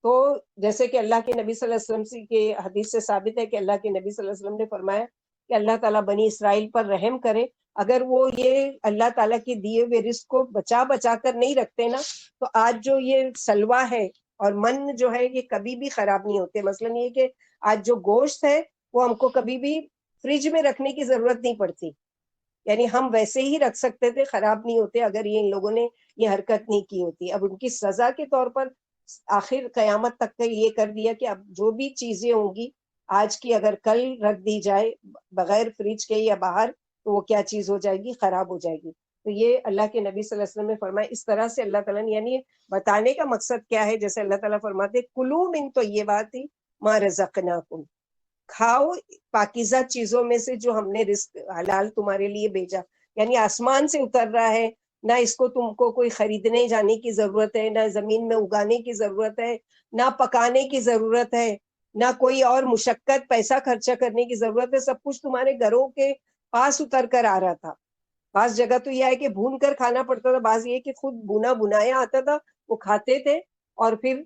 تو جیسے کہ اللہ کے نبی صلی اللہ علیہ وسلم کی حدیث سے ثابت ہے کہ اللہ کے نبی صلی اللہ علیہ وسلم نے فرمایا کہ اللہ تعالیٰ بنی اسرائیل پر رحم کرے، اگر وہ یہ اللہ تعالیٰ کے دیے ہوئے رزق کو بچا بچا کر نہیں رکھتے نا، تو آج جو یہ سلوا ہے اور من جو ہے یہ کبھی بھی خراب نہیں ہوتے۔ مثلا یہ کہ آج جو گوشت ہے وہ ہم کو کبھی بھی فریج میں رکھنے کی ضرورت نہیں پڑتی، یعنی ہم ویسے ہی رکھ سکتے تھے، خراب نہیں ہوتے اگر یہ ان لوگوں نے یہ حرکت نہیں کی ہوتی۔ اب ان کی سزا کے طور پر آخر قیامت تک کا یہ کر دیا کہ اب جو بھی چیزیں ہوں گی آج کی اگر کل رکھ دی جائے بغیر فریج کے یا باہر تو وہ کیا چیز ہو جائے گی، خراب ہو جائے گی۔ تو یہ اللہ کے نبی صلی اللہ علیہ وسلم نے فرمایا۔ اس طرح سے اللہ تعالیٰ نے، یعنی بتانے کا مقصد کیا ہے، جیسے اللہ تعالیٰ فرماتے کلوا من طیبات ما رزقناکم، کھاؤ پاکیزہ چیزوں میں سے جو ہم نے رزق حلال تمہارے لیے بھیجا، یعنی آسمان سے اتر رہا ہے، نہ اس کو تم کو کوئی خریدنے جانے کی ضرورت ہے، نہ زمین میں اگانے کی ضرورت ہے، نہ پکانے کی ضرورت ہے، نہ کوئی اور مشقت پیسہ خرچہ کرنے کی ضرورت ہے، سب کچھ تمہارے گھروں کے پاس اتر کر آ رہا تھا۔ بعض جگہ تو یہ ہے کہ بھون کر کھانا پڑتا تھا، بعض یہ کہ خود بھونا بنایا آتا تھا، وہ کھاتے تھے اور پھر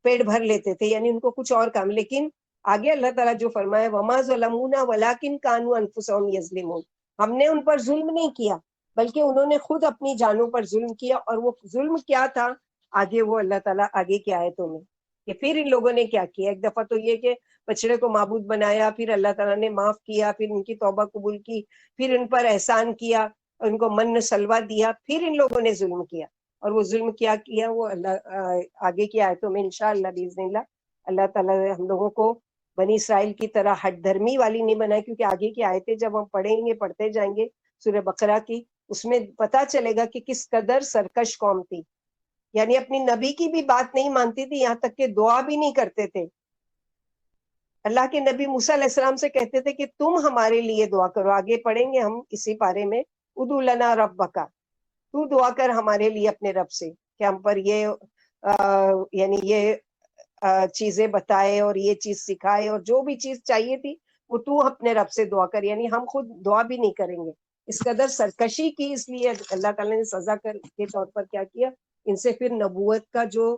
پیٹ بھر لیتے تھے، یعنی ان کو کچھ اور کام۔ لیکن آگے اللہ تعالیٰ جو فرمایا وما ظلمونا ولکن کانوا انفسهم یظلمون، ہم نے ان پر ظلم نہیں کیا بلکہ انہوں نے خود اپنی جانوں پر ظلم کیا۔ اور وہ ظلم کیا تھا آگے وہ اللہ تعالیٰ آگے کی آیتوں میں کہ پھر ان لوگوں نے کیا کیا۔ ایک دفعہ تو یہ کہ بچڑے کو معبود بنایا، پھر اللہ تعالیٰ نے معاف کیا، پھر ان کی توبہ قبول کی، پھر ان پر احسان کیا، ان کو من سلوا دیا، پھر ان لوگوں نے ظلم کیا۔ اور وہ ظلم کیا وہ اللہ آگے کی آیتوں میں انشاءاللہ باذن اللہ اللہ تعالیٰ نے ہم لوگوں کو بنی اسرائیل کی طرح ہٹ دھرمی والی نہیں بنائی، کیونکہ آگے کی آیتیں جب ہم پڑھتے جائیں گے سورہ بقرہ کی، اس میں پتہ چلے گا کہ کس قدر سرکش قوم تھی، یعنی اپنی نبی کی بھی بات نہیں مانتی تھی، یہاں تک کہ دعا بھی نہیں کرتے تھے۔ اللہ کے نبی موسیٰ علیہ السلام سے کہتے تھے کہ تم ہمارے لیے دعا کرو، آگے پڑھیں گے ہم اسی پارے میں، ادعو لنا ربک، تو دعا کر ہمارے لیے اپنے رب سے کہ ہم پر یہ یعنی یہ چیزیں بتائے اور یہ چیز سکھائے، اور جو بھی چیز چاہیے تھی وہ تو اپنے رب سے دعا کر، یعنی ہم خود دعا بھی نہیں کریں گے۔ اس قدر سرکشی کی، اس لیے اللہ تعالیٰ نے سزا کے طور پر کیا کیا، ان سے پھر نبوت کا جو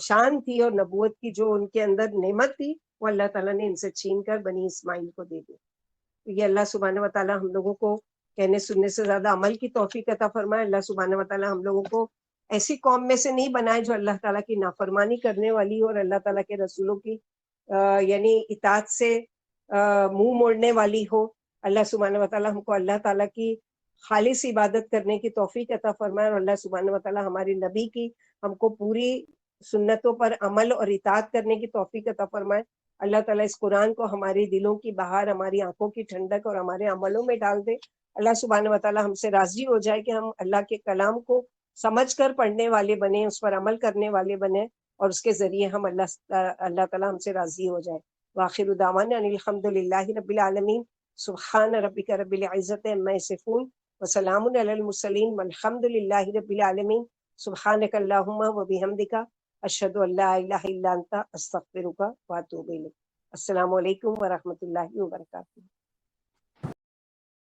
شان تھی اور نبوت کی جو ان کے اندر نعمت تھی وہ اللہ تعالیٰ نے ان سے چھین کر بنی اسماعیل کو دے دی۔ تو یہ اللہ سبحانہ و تعالیٰ ہم لوگوں کو کہنے سننے سے زیادہ عمل کی توفیق عطا فرمائے۔ اللہ سبحانہ و تعالیٰ ہم لوگوں کو ایسی قوم میں سے نہیں بنائے جو اللہ تعالیٰ کی نافرمانی کرنے والی اور اللہ تعالیٰ کے رسولوں کی یعنی اطاعت سے منہ موڑنے والی ہو۔ اللہ سبحانہ و تعالیٰ ہم کو اللہ تعالیٰ کی خالص عبادت کرنے کی توفیق عطا فرمائے، اور اللہ سبحانہ و تعالیٰ ہماری نبی کی ہم کو پوری سنتوں پر عمل اور اطاعت کرنے کی توفیق عطا فرمائے۔ اللہ تعالیٰ اس قرآن کو ہماری دلوں کی بہار، ہماری آنکھوں کی ٹھنڈک اور ہمارے عملوں میں ڈال دے۔ اللہ سبحانہ و تعالیٰ ہم سے راضی ہو جائے کہ ہم اللہ کے کلام کو سمجھ کر پڑھنے والے بنیں، اس پر عمل کرنے والے بنیں، اور اس کے ذریعے ہم اللہ تعالیٰ ہم سے راضی ہو جائے۔ وآخر دعوانا ان الحمد للہ رب العالمین، سبحان ربک رب العزت عما یصفون وسلام علی المرسلین والحمد للہ رب العالمین۔ سبحانک اللہم وبحمدک، اشہد ان لا الہ الا انت، استغفرک واتوب الیک۔ السلام علیکم ورحمۃ اللہ وبرکاتہ۔